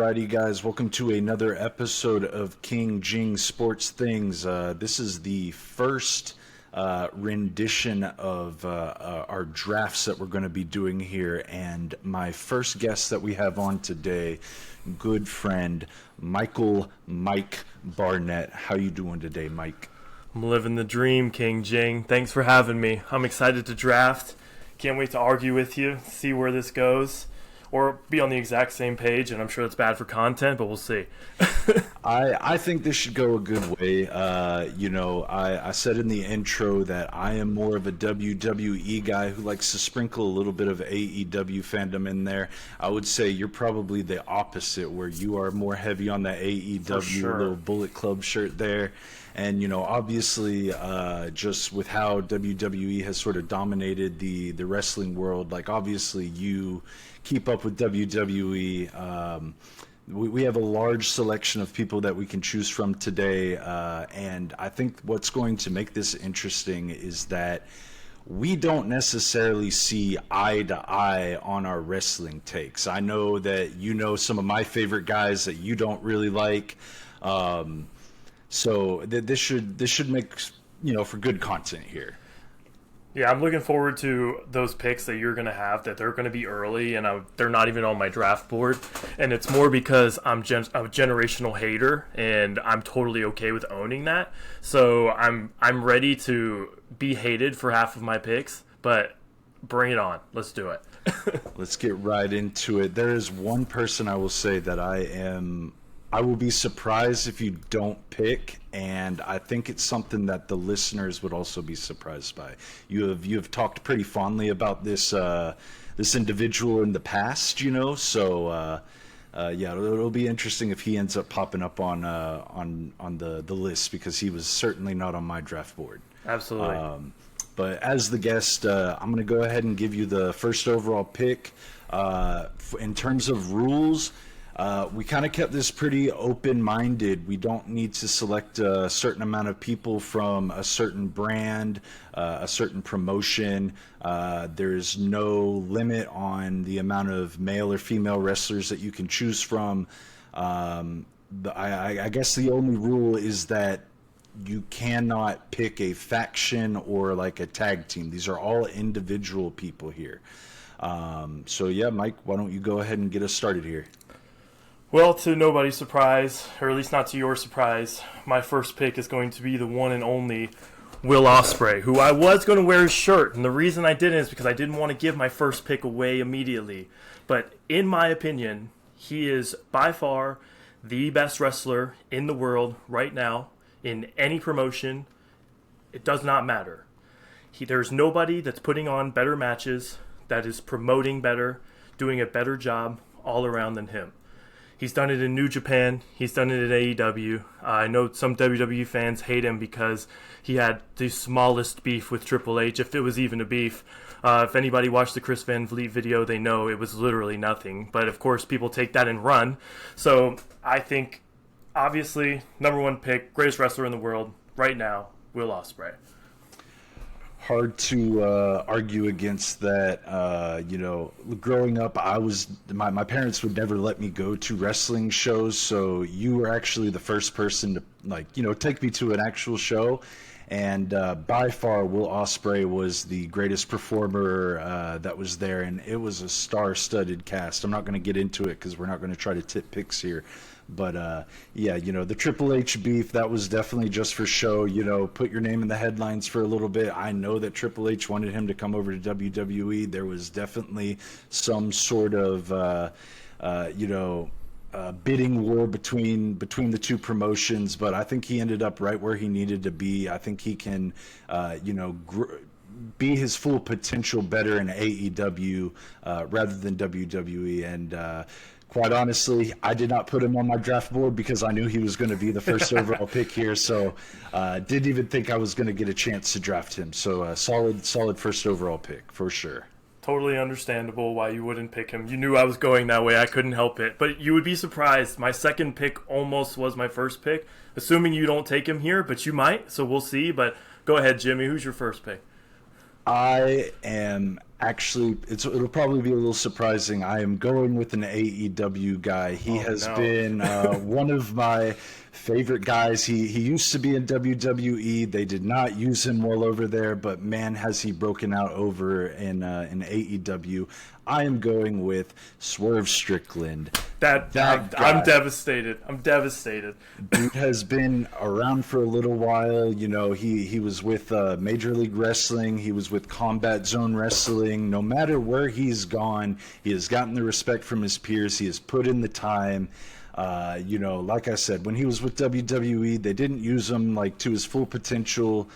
Alrighty, guys, welcome to another episode of King Jing Sports Things. This is the first rendition of our drafts that we're going to be doing here, and my first guest that we have on today, good friend Mike Barnett. How you doing today, Mike? I'm living the dream, King Jing. Thanks for having me. I'm excited to draft. Can't wait to argue with you, see where this goes. Or be on the exact same page, and I'm sure it's bad for content, but we'll see. I think this should go a good way. I said in the intro that I am more of a WWE guy who likes to sprinkle a little bit of AEW fandom in there. I would say you're probably the opposite, where you are more heavy on the AEW little Bullet Club shirt there. And, obviously, just with how WWE has sort of dominated the wrestling world, like, obviously you keep up with WWE. We have a large selection of people that we can choose from today. And I think what's going to make this interesting is that we don't necessarily see eye to eye on our wrestling takes. I know that you know some of my favorite guys that you don't really like. So this should make, for good content here. Yeah, I'm looking forward to those picks that you're going to have, that they're going to be early, and they're not even on my draft board. And it's more because I'm a generational hater, and I'm totally okay with owning that. So I'm ready to be hated for half of my picks, but bring it on. Let's do it. Let's get right into it. There is one person I will say that I will be surprised if you don't pick, and I think it's something that the listeners would also be surprised by. You have talked pretty fondly about this individual in the past, so it'll be interesting if he ends up popping up on the list, because he was certainly not on my draft board. Absolutely. But as the guest, I'm going to go ahead and give you the first overall pick. In terms of rules, we kind of kept this pretty open-minded. We don't need to select a certain amount of people from a certain brand, a certain promotion. There's no limit on the amount of male or female wrestlers that you can choose from. I guess the only rule is that you cannot pick a faction or like a tag team. These are all individual people here. Mike, why don't you go ahead and get us started here? Well, to nobody's surprise, or at least not to your surprise, my first pick is going to be the one and only Will Ospreay, who I was going to wear his shirt. And the reason I didn't is because I didn't want to give my first pick away immediately. But in my opinion, he is by far the best wrestler in the world right now, in any promotion. It does not matter. There's nobody that's putting on better matches, that is promoting better, doing a better job all around than him. He's done it in New Japan. He's done it at AEW. I know some WWE fans hate him because he had the smallest beef with Triple H, if it was even a beef. If anybody watched the Chris Van Vliet video, they know it was literally nothing. But, of course, people take that and run. So I think, obviously, number one pick, greatest wrestler in the world right now, Will Ospreay. Hard to argue against that. Growing up, my parents would never let me go to wrestling shows, so you were actually the first person to take me to an actual show. And by far, Will Ospreay was the greatest performer that was there, and it was a star-studded cast. I'm not going to get into it because we're not going to try to tip picks here. But, the Triple H beef, that was definitely just for show. Put your name in the headlines for a little bit. I know that Triple H wanted him to come over to WWE. There was definitely some sort of, bidding war between the two promotions. But I think he ended up right where he needed to be. I think he can, be his full potential better in AEW rather than WWE. And, quite honestly, I did not put him on my draft board because I knew he was going to be the first overall pick here. So didn't even think I was going to get a chance to draft him. So solid first overall pick for sure. Totally understandable why you wouldn't pick him. You knew I was going that way. I couldn't help it. But you would be surprised. My second pick almost was my first pick, assuming you don't take him here, but you might. So we'll see. But go ahead, Jimmy. Who's your first pick? I am Actually, it'll probably be a little surprising. I am going with an AEW guy. He has been one of my favorite guys. He used to be in WWE. They did not use him well over there, but man, has he broken out over in AEW. I am going with Swerve Strickland. I'm devastated. I'm devastated. Dude has been around for a little while. You know, he was with Major League Wrestling. He was with Combat Zone Wrestling. No matter where he's gone, he has gotten the respect from his peers. He has put in the time. You know, like I said, when he was with WWE, they didn't use him like to his full potential.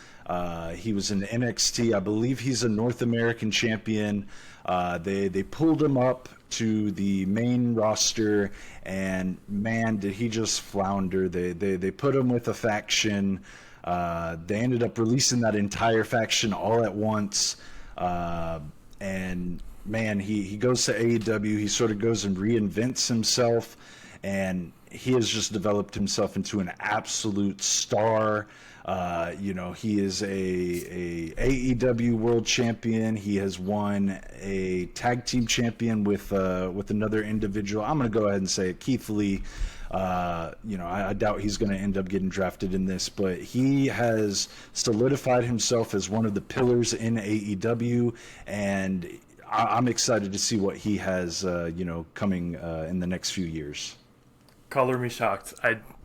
He was in NXT. I believe he's a North American champion. They pulled him up to the main roster, and man, did he just flounder. They put him with a faction. They ended up releasing that entire faction all at once. And man, he goes to AEW. He sort of goes and reinvents himself, and he has just developed himself into an absolute star. You know, he is a AEW world champion. He has won a tag team champion with another individual. I'm going to go ahead and say it, Keith Lee. You know, I doubt he's going to end up getting drafted in this, but he has solidified himself as one of the pillars in AEW, and I'm excited to see what he has, you know, coming in the next few years. Color me shocked.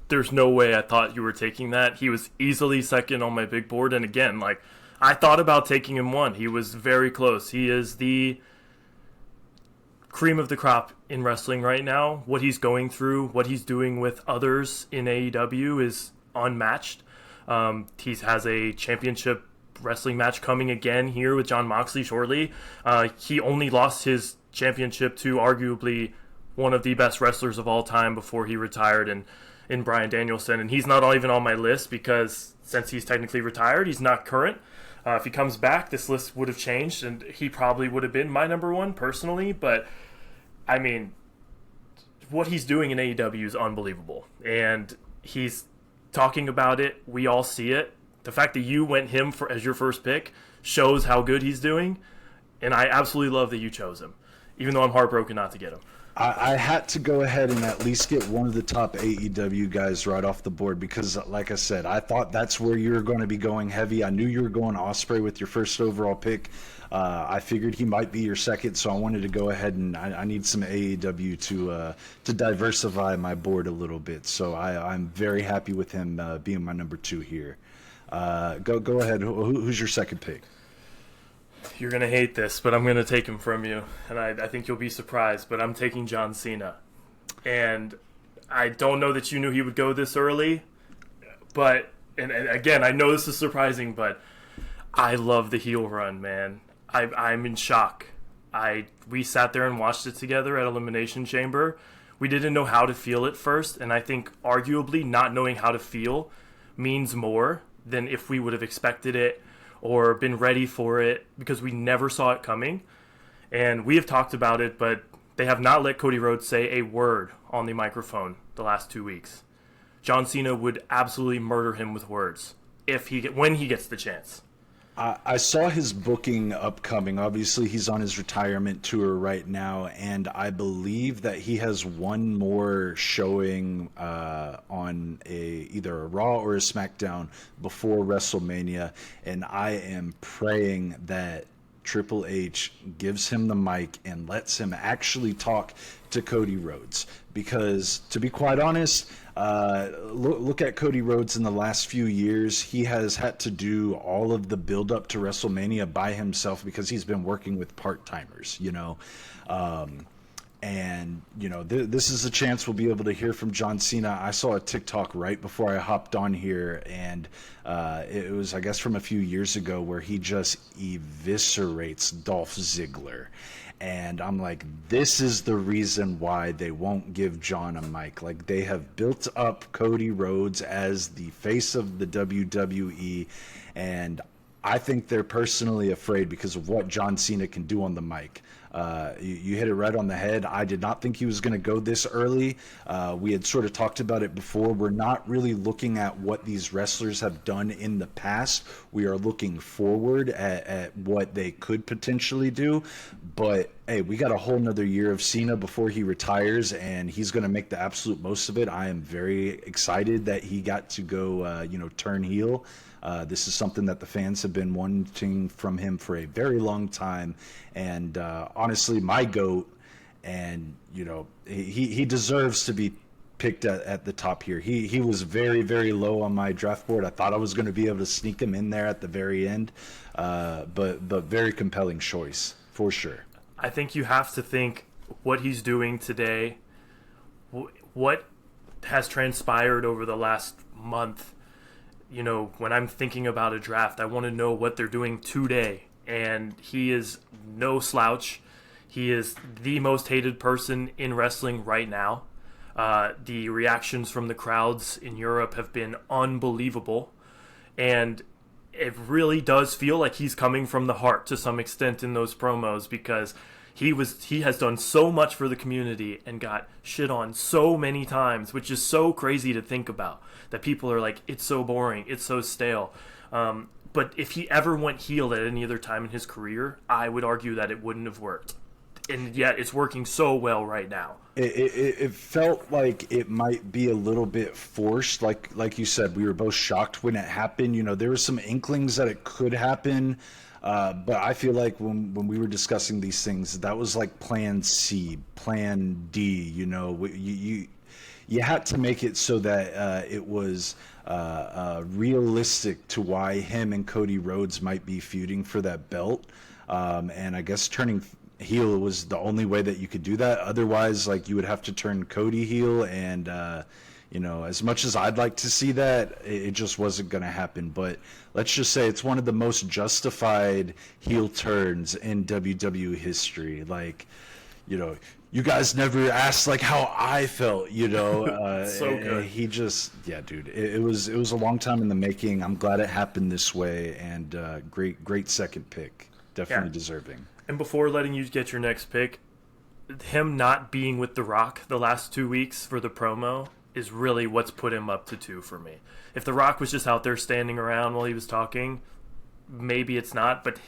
There's no way I thought you were taking that. He was easily second on my big board, and again, like, I thought about taking him one. He was very close. He is the cream of the crop in wrestling right now. What he's going through, what he's doing with others in AEW is unmatched. He has a championship wrestling match coming again here with Jon Moxley shortly. He only lost his championship to arguably one of the best wrestlers of all time before he retired, and in Bryan Danielson, and he's not even on my list because since he's technically retired, he's not current. If he comes back, this list would have changed, and he probably would have been my number one personally, but I mean, what he's doing in AEW is unbelievable, and he's talking about it. We all see it. The fact that you went him as your first pick shows how good he's doing, and I absolutely love that you chose him, even though I'm heartbroken not to get him. I had to go ahead and at least get one of the top AEW guys right off the board because, like I said, I thought that's where you were going to be going heavy. I knew you were going Ospreay with your first overall pick. I figured he might be your second, so I wanted to go ahead and I need some AEW to diversify my board a little bit. So I'm very happy with him being my number two here. Go ahead. Who's your second pick? You're going to hate this, but I'm going to take him from you, and I think you'll be surprised, but I'm taking John Cena. And I don't know that you knew he would go this early, but, and again, I know this is surprising, but I love the heel run, man. I'm in shock. We sat there and watched it together at Elimination Chamber. We didn't know how to feel at first, and I think arguably not knowing how to feel means more than if we would have expected it or been ready for it, because we never saw it coming. And we have talked about it, but they have not let Cody Rhodes say a word on the microphone the last 2 weeks. John Cena would absolutely murder him with words when he gets the chance. I saw his booking upcoming. Obviously, he's on his retirement tour right now, and I believe that he has one more showing on either a Raw or a SmackDown before WrestleMania, and I am praying that Triple H gives him the mic and lets him actually talk to Cody Rhodes. Because, to be quite honest, look at Cody Rhodes in the last few years. He has had to do all of the build-up to WrestleMania by himself because he's been working with part-timers, you know. And, you know, this is a chance we'll be able to hear from John Cena. I saw a TikTok right before I hopped on here, and it was, I guess, from a few years ago where he just eviscerates Dolph Ziggler. And I'm like, this is the reason why they won't give John a mic. Like, they have built up Cody Rhodes as the face of the WWE, and I think they're personally afraid because of what John Cena can do on the mic. You hit it right on the head. I did not think he was going to go this early. We had sort of talked about it before. We're not really looking at what these wrestlers have done in the past. We are looking forward at what they could potentially do. But hey, we got a whole nother year of Cena before he retires, and he's going to make the absolute most of it. I am very excited that he got to go, turn heel. This is something that the fans have been wanting from him for a very long time. And honestly, my GOAT, and, he deserves to be picked at the top here. He was very, very low on my draft board. I thought I was going to be able to sneak him in there at the very end, but very compelling choice, for sure. I think you have to think what he's doing today, what has transpired over the last month. When I'm thinking about a draft, I want to know what they're doing today. And he is no slouch. He is the most hated person in wrestling right now. The reactions from the crowds in Europe have been unbelievable. And it really does feel like he's coming from the heart to some extent in those promos, because he has done so much for the community and got shit on so many times, which is so crazy to think about, that people are like, it's so boring, it's so stale. But if he ever went heel at any other time in his career, I would argue that it wouldn't have worked. And yet it's working so well right now. It felt like it might be a little bit forced. Like you said, we were both shocked when it happened. There were some inklings that it could happen. But I feel like when we were discussing these things, that was like plan C, plan D. You had to make it so that it was realistic to why him and Cody Rhodes might be feuding for that belt. And I guess turning heel was the only way that you could do that. Otherwise, like, you would have to turn Cody heel, and as much as I'd like to see that, it just wasn't going to happen. But let's just say it's one of the most justified heel turns in WWE history. Like, you guys never asked like how I felt, So good. He just, dude, it was a long time in the making. I'm glad it happened this way, and great second pick, definitely deserving. And before letting you get your next pick, him not being with The Rock the last 2 weeks for the promo is really what's put him up to 2 for me. If The Rock was just out there standing around while he was talking, maybe it's not, but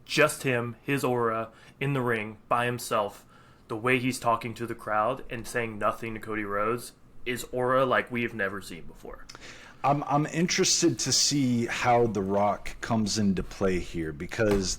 just him, his aura in the ring by himself, the way he's talking to the crowd and saying nothing to Cody Rhodes is aura like we have never seen before. I'm interested to see how The Rock comes into play here, because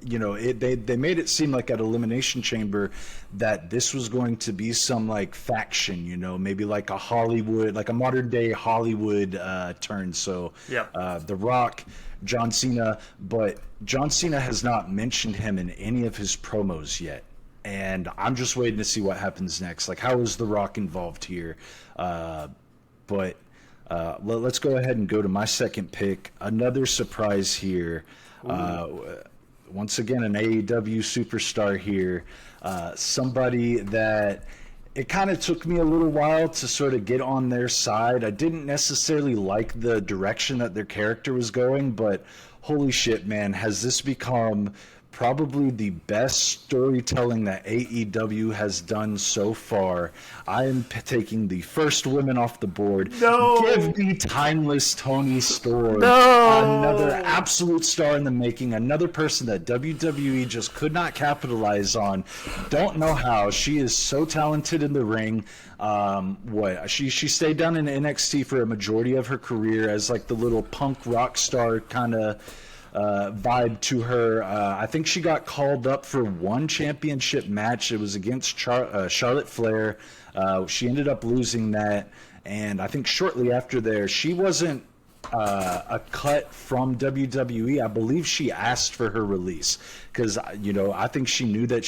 they made it seem like at Elimination Chamber that this was going to be some like faction, maybe like a Hollywood, like a modern day Hollywood turn. So The Rock, John Cena, but John Cena has not mentioned him in any of his promos yet. And I'm just waiting to see what happens next. Like, how is The Rock involved here? But let's go ahead and go to my second pick. Another surprise here. Once again, an AEW superstar here. Somebody that it kind of took me a little while to sort of get on their side. I didn't necessarily like the direction that their character was going, but holy shit, man, has this become probably the best storytelling that AEW has done so far. I am taking the first woman off the board. No! Give me timeless Toni Storm. No! Another absolute star in the making. Another person that WWE just could not capitalize on. Don't know how. She is so talented in the ring. She stayed down in NXT for a majority of her career as like the little punk rock star kind of vibe to her. I think she got called up for one championship match. It was against Charlotte Flair. She ended up losing that, and I think shortly after there, she wasn't a cut from WWE. I believe she asked for her release because I think she knew that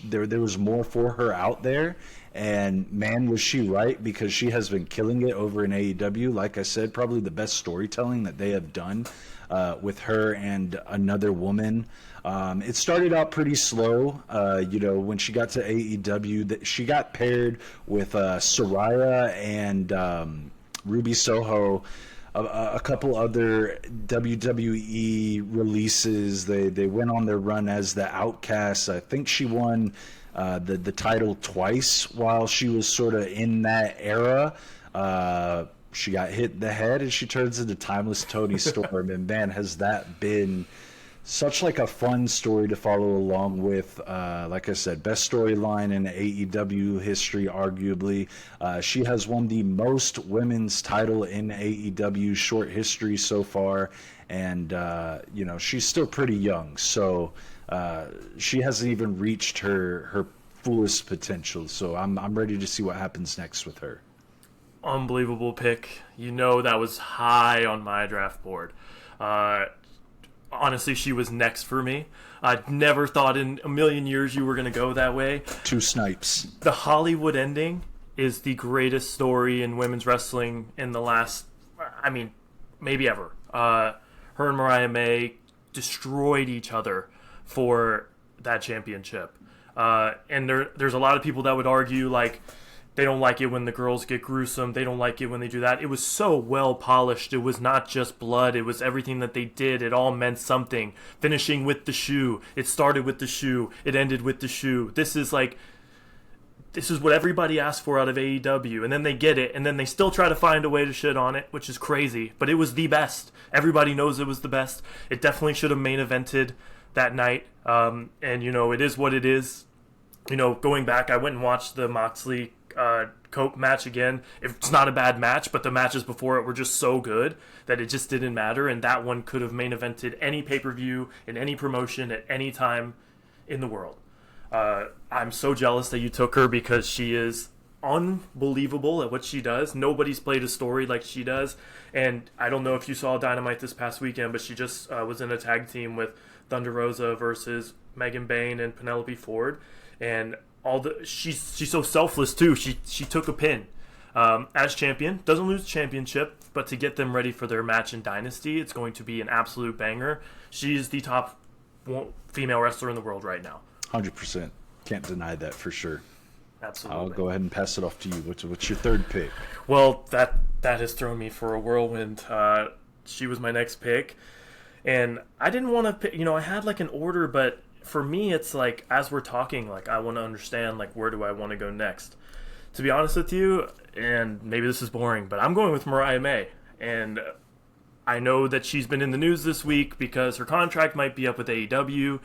there was more for her out there. And man, was she right, because she has been killing it over in AEW. Like I said, probably the best storytelling that they have done with her and another woman. It started out pretty slow. When she got to AEW, she got paired with Saraya and Ruby Soho. a couple other WWE releases. They went on their run as the Outcasts. I think she won the title twice while she was sort of in that era. She got hit in the head and she turns into Timeless Tony Storm. And man, has that been such like a fun story to follow along with. Like I said, best storyline in AEW history, arguably. She has won the most women's title in AEW short history so far, and she's still pretty young, so she hasn't even reached her fullest potential. So I'm ready to see what happens next with her. Unbelievable pick. That was high on my draft board. Honestly, she was next for me. I never thought in a million years you were going to go that way. Two snipes. The Hollywood ending is the greatest story in women's wrestling in the last, maybe ever. Her and Mariah May destroyed each other for that championship. And there's a lot of people that would argue, like, they don't like it when the girls get gruesome. They don't like it when they do that. It was so well polished. It was not just blood. It was everything that they did. It all meant something. Finishing with the shoe. It started with the shoe. It ended with the shoe. This is what everybody asked for out of AEW. And then they get it. And then they still try to find a way to shit on it, which is crazy. But it was the best. Everybody knows it was the best. It definitely should have main evented that night. It is what it is. Going back, I went and watched the Moxley Cope match again. It's not a bad match, but the matches before it were just so good that it just didn't matter, and that one could have main evented any pay-per-view in any promotion at any time in the world. I'm so jealous that you took her because she is unbelievable at what she does. Nobody's played a story like she does, and I don't know if you saw Dynamite this past weekend, but she just was in a tag team with Thunder Rosa versus Megan Bayne and Penelope Ford, and she's so selfless too. She took a pin as champion. Doesn't lose the championship, but to get them ready for their match in Dynasty, it's going to be an absolute banger. She's the top female wrestler in the world right now. 100%. Can't deny that for sure. Absolutely. I'll go ahead and pass it off to you. What's your third pick? Well, that has thrown me for a whirlwind. She was my next pick, and I didn't want to pick. I had like an order, but for me, it's like, as we're talking, like, I want to understand, like, where do I want to go next? To be honest with you, and maybe this is boring, but I'm going with Mariah May. And I know that she's been in the news this week because her contract might be up with AEW,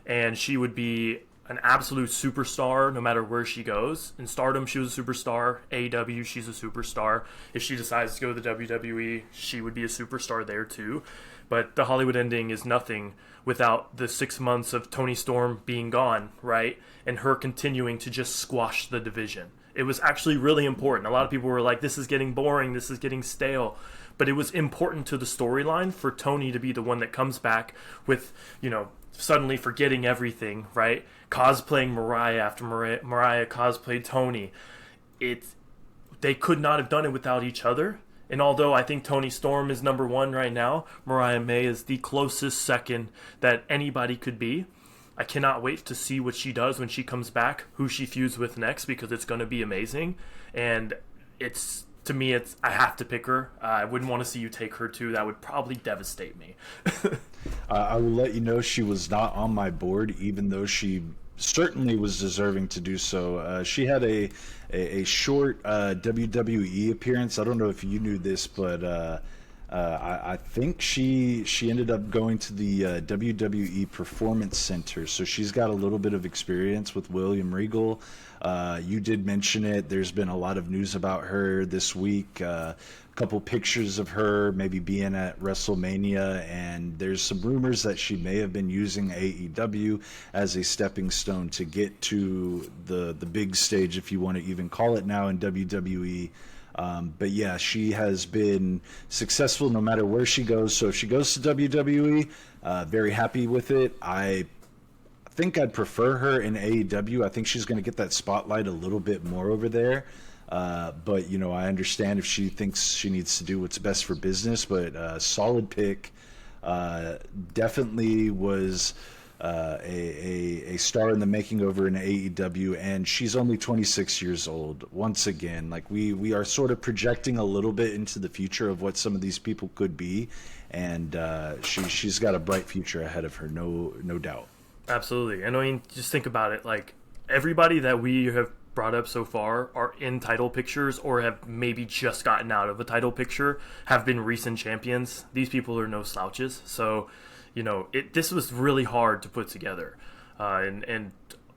and she would be an absolute superstar no matter where she goes. In Stardom, she was a superstar. AEW, she's a superstar. If she decides to go to the WWE, she would be a superstar there too. But the Hollywood ending is nothing without the 6 months of Toni Storm being gone, right? And her continuing to just squash the division. It was actually really important. A lot of people were like, this is getting boring, this is getting stale. But it was important to the storyline for Toni to be the one that comes back with, suddenly forgetting everything, right? Cosplaying Mariah after Mariah cosplayed Toni. They could not have done it without each other. And although I think Toni Storm is number one right now, Mariah May is the closest second that anybody could be. I cannot wait to see what she does when she comes back, who she feuds with next, because it's going to be amazing. And I have to pick her. I wouldn't want to see you take her too. That would probably devastate me. I will let you know she was not on my board, even though she certainly was deserving to do so. She had a short WWE appearance. I don't know if you knew this, but I think she ended up going to the WWE Performance Center, so she's got a little bit of experience with William Regal. You did mention it. There's been a lot of news about her this week. A couple pictures of her maybe being at WrestleMania, and there's some rumors that she may have been using AEW as a stepping stone to get to the big stage, if you want to even call it now, in WWE. But yeah, she has been successful no matter where she goes. So if she goes to WWE, very happy with it. I think I'd prefer her in AEW. I think she's going to get that spotlight a little bit more over there. But, I understand if she thinks she needs to do what's best for business. But solid pick. Definitely was a star in the making over in AEW, and she's only 26 years old. Once again, like we are sort of projecting a little bit into the future of what some of these people could be, and she's got a bright future ahead of her, no doubt. Absolutely. And I mean, just think about it. Like, everybody that we have brought up so far are in title pictures or have maybe just gotten out of a title picture, have been recent champions. These people are no slouches. So, this was really hard to put together. And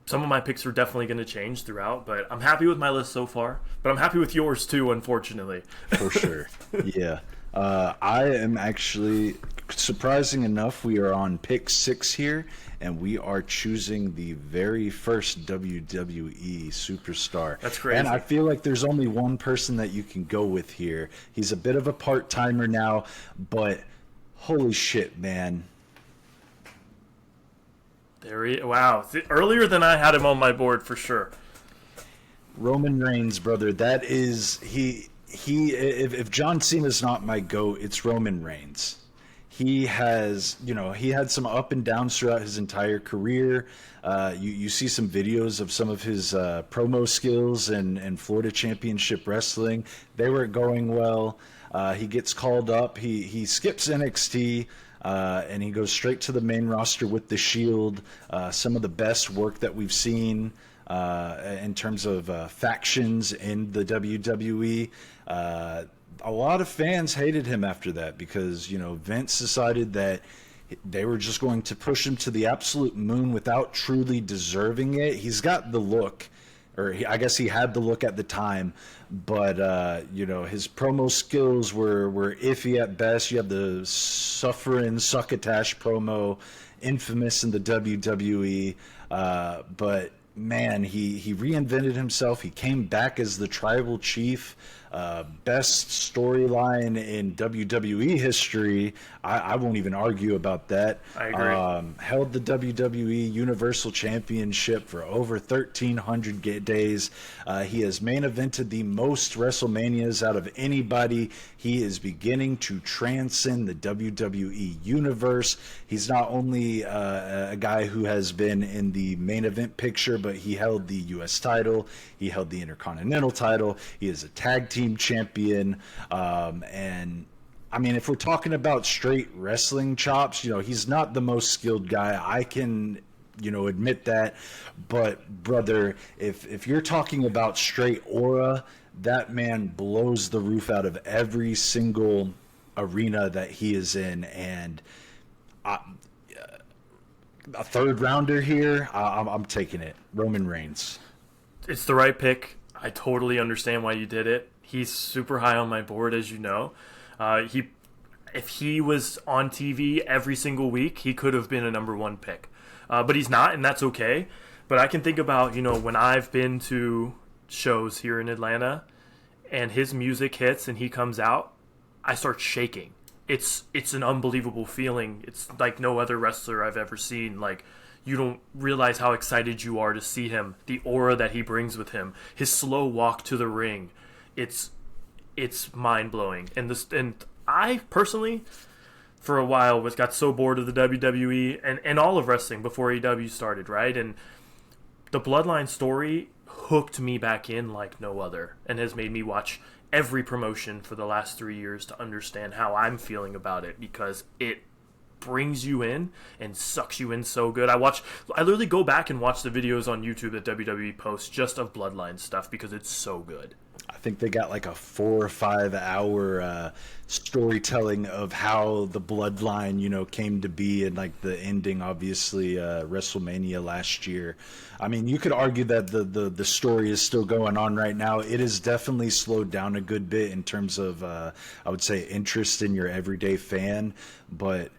some of my picks are definitely going to change throughout, but I'm happy with my list so far. But I'm happy with yours too, unfortunately. For sure. Yeah. I am actually, surprising enough, we are on pick 6 here, and we are choosing the very first WWE superstar. That's crazy. And I feel like there's only one person that you can go with here. He's a bit of a part-timer now, but holy shit, man. Wow. Earlier than I had him on my board for sure. Roman Reigns, brother. That is, if John Cena's not my GOAT, it's Roman Reigns. He has, he had some up and downs throughout his entire career. You see some videos of some of his promo skills and Florida Championship Wrestling. They weren't going well. He gets called up. He skips NXT. And he goes straight to the main roster with the Shield. Some of the best work that we've seen in terms of factions in the WWE. A lot of fans hated him after that because, Vince decided that they were just going to push him to the absolute moon without truly deserving it. He's got the look, or I guess he had the look at the time, but his promo skills were iffy at best. You have the suffering succotash promo, infamous in the WWE, but man, he reinvented himself. He came back as the tribal chief. Best storyline in WWE history. I won't even argue about that. I agree. Held the WWE Universal Championship for over 1,300 days. He has main evented the most WrestleManias out of anybody. He is beginning to transcend the WWE universe. He's not only a guy who has been in the main event picture, but he held the U.S. title. He held the Intercontinental title. He is a tag team champion. And I mean, if we're talking about straight wrestling chops, he's not the most skilled guy. I can, admit that. But brother, if you're talking about straight aura, that man blows the roof out of every single arena that he is in. And a third rounder here, I'm taking it. Roman Reigns. It's the right pick. I totally understand why you did it. He's super high on my board, as you know. If he was on TV every single week, he could have been a number one pick. But he's not, and that's okay. But I can think about, when I've been to shows here in Atlanta and his music hits and he comes out, I start shaking. It's an unbelievable feeling. It's like no other wrestler I've ever seen. Like, you don't realize how excited you are to see him, the aura that he brings with him, his slow walk to the ring. It's mind-blowing. And I personally, for a while, got so bored of the WWE and all of wrestling before AEW started, right? And the Bloodline story hooked me back in like no other and has made me watch every promotion for the last 3 years to understand how I'm feeling about it, because it brings you in and sucks you in so good. I literally go back and watch the videos on YouTube that WWE posts just of Bloodline stuff because it's so good. I think they got like a 4 or 5 hour storytelling of how the Bloodline, came to be, and like the ending, obviously, WrestleMania last year. I mean, you could argue that the story is still going on right now. It has definitely slowed down a good bit in terms of, I would say, interest in your everyday fan. But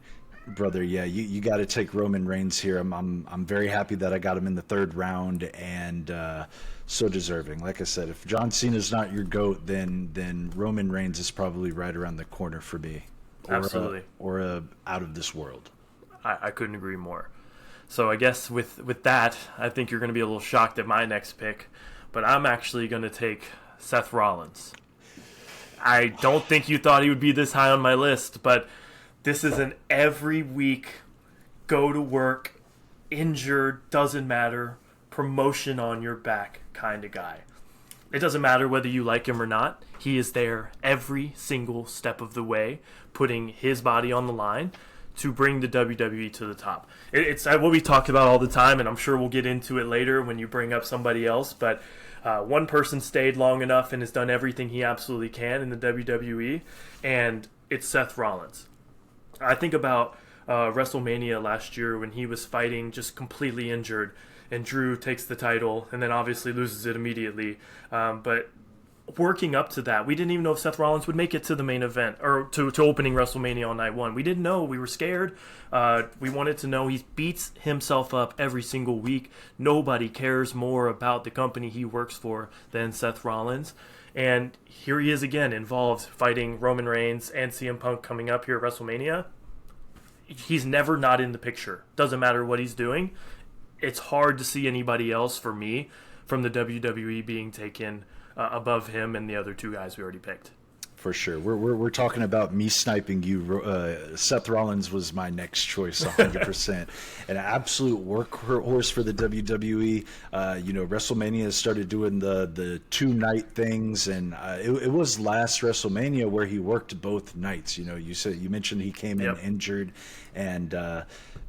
brother, yeah, you got to take Roman Reigns here. I'm very happy that I got him in the 3rd round, and so deserving. Like I said, if John Cena's not your GOAT, then Roman Reigns is probably right around the corner for me. Absolutely. Or out of this world. I couldn't agree more. So I guess with that, I think you're going to be a little shocked at my next pick, but I'm actually going to take Seth Rollins. I don't think you thought he would be this high on my list, but this is an every week go to work, injured, doesn't matter, promotion on your back kind of guy. It doesn't matter whether you like him or not. He is there every single step of the way, putting his body on the line to bring the WWE to the top. It's what we talk about all the time, and I'm sure we'll get into it later when you bring up somebody else, but one person stayed long enough and has done everything he absolutely can in the WWE, and it's Seth Rollins. I think about WrestleMania last year when he was fighting just completely injured, and Drew takes the title and then obviously loses it immediately. But working up to that, we didn't even know if Seth Rollins would make it to the main event or to opening WrestleMania on night one. We didn't know. We were scared. We wanted to know. He beats himself up every single week. Nobody cares more about the company he works for than Seth Rollins. And here he is again, involved fighting Roman Reigns and CM Punk coming up here at WrestleMania. He's never not in the picture. Doesn't matter what he's doing. It's hard to see anybody else, for me, from the WWE being taken above him and the other two guys we already picked. For sure. We're talking about me sniping you. Seth Rollins was my next choice, 100%. An absolute workhorse for the WWE. WrestleMania started doing the 2-night things, and it was last WrestleMania where he worked both nights. You mentioned he came in injured, and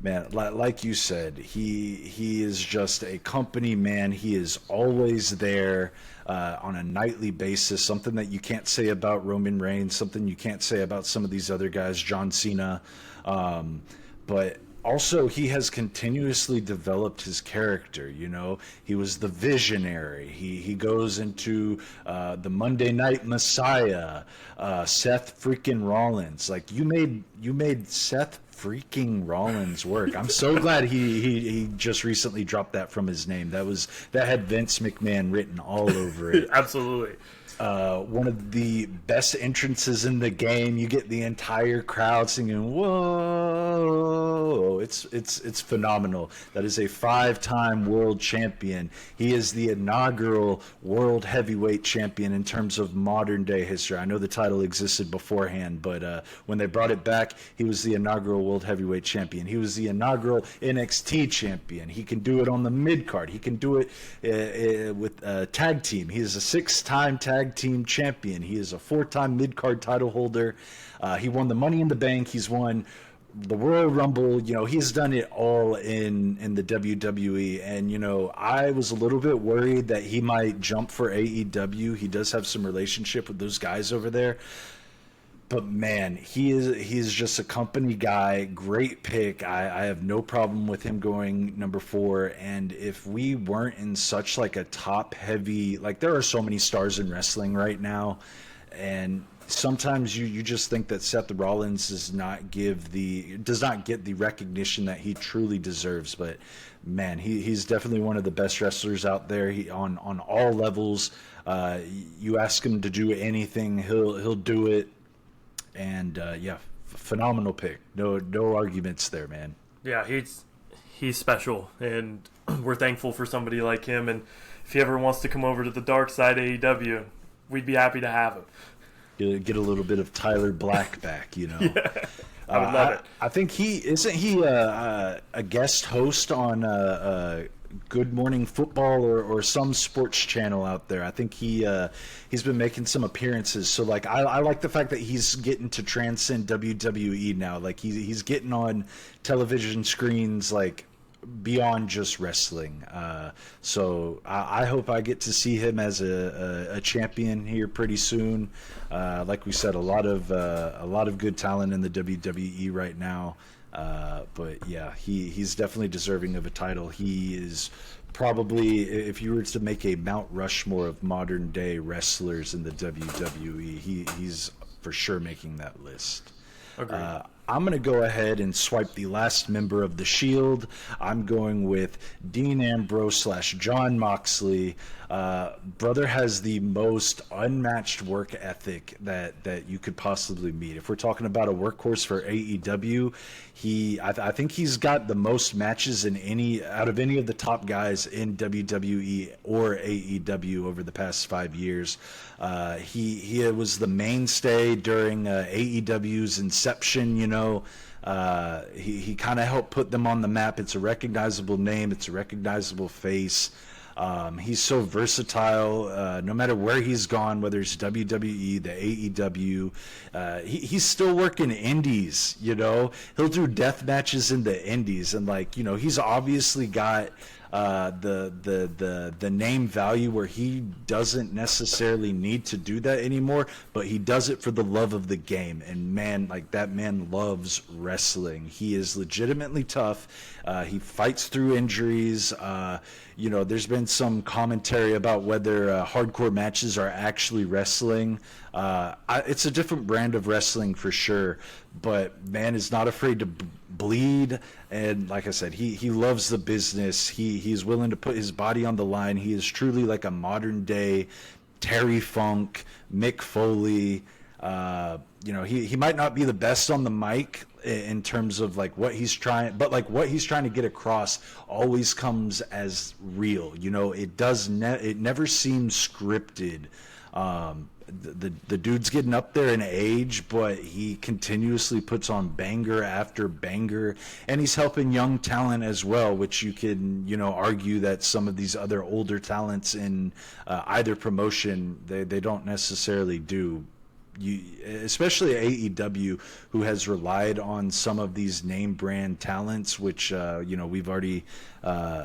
man, like you said, he is just a company man. He is always there. On a nightly basis, something that you can't say about Roman Reigns, something you can't say about some of these other guys, John Cena. But also, he has continuously developed his character. He was the visionary. He goes into the Monday Night Messiah, Seth freaking Rollins. Like you made Seth freaking Rollins work. I'm so glad he just recently dropped that from his name. That had Vince McMahon written all over it. Absolutely. One of the best entrances in the game. You get the entire crowd singing "Whoa!" It's phenomenal. That is a 5-time world champion. He is the inaugural world heavyweight champion in terms of modern day history. I know the title existed beforehand, but when they brought it back, he was the inaugural world heavyweight champion. He was the inaugural NXT champion. He can do it on the mid card. He can do it with tag team. He is a 6-time tag team champion. He is a 4-time mid-card title holder. He won the Money in the Bank. He's won the Royal Rumble. He's done it all in the WWE. And I was a little bit worried that he might jump for AEW. He does have some relationship with those guys over there. But man, he's just a company guy. Great pick. I have no problem with him going number 4. And if we weren't in such like a top heavy, like there are so many stars in wrestling right now, and sometimes you just think that Seth Rollins does not get the recognition that he truly deserves. But man, he's definitely one of the best wrestlers out there. He on all levels. You ask him to do anything, he'll do it. And phenomenal pick. No arguments there, man. Yeah, he's special, and we're thankful for somebody like him. And if he ever wants to come over to the dark side of AEW, we'd be happy to have him. Get a little bit of Tyler Black back, Yeah, I would love it. I think he a guest host on Good Morning Football or some sports channel out there. I think he's been making some appearances. So like I like the fact that he's getting to transcend WWE now. Like he's getting on television screens like beyond just wrestling. So I hope I get to see him as a champion here pretty soon. Like we said, a lot of good talent in the WWE right now. But yeah, he's definitely deserving of a title. He is probably, if you were to make a Mount Rushmore of modern day wrestlers in the WWE, he's for sure making that list. Agreed. I'm going to go ahead and swipe the last member of the Shield. I'm going with Dean Ambrose / Jon Moxley. Brother has the most unmatched work ethic that you could possibly meet. If we're talking about a workhorse for AEW, I think he's got the most matches out of any of the top guys in WWE or AEW over the past 5 years. He was the mainstay during AEW's inception. He kind of helped put them on the map. It's a recognizable name. It's a recognizable face. He's so versatile. No matter where he's gone, whether it's WWE, the AEW, he's still working indies. He'll do death matches in the indies, and he's obviously got the name value where he doesn't necessarily need to do that anymore, but he does it for the love of the game. And man, that man loves wrestling. He is legitimately tough. He fights through injuries. There's been some commentary about whether hardcore matches are actually wrestling. It's a different brand of wrestling for sure, but man is not afraid to bleed. And like I said, he loves the business. He's willing to put his body on the line. He is truly like a modern day Terry Funk, Mick Foley. He might not be the best on the mic in terms of what he's trying, but what he's trying to get across always comes as real. It never seems scripted. The dude's getting up there in age, but he continuously puts on banger after banger, and he's helping young talent as well, which you can argue that some of these other older talents in either promotion they don't necessarily do. Especially AEW, who has relied on some of these name brand talents, which we've already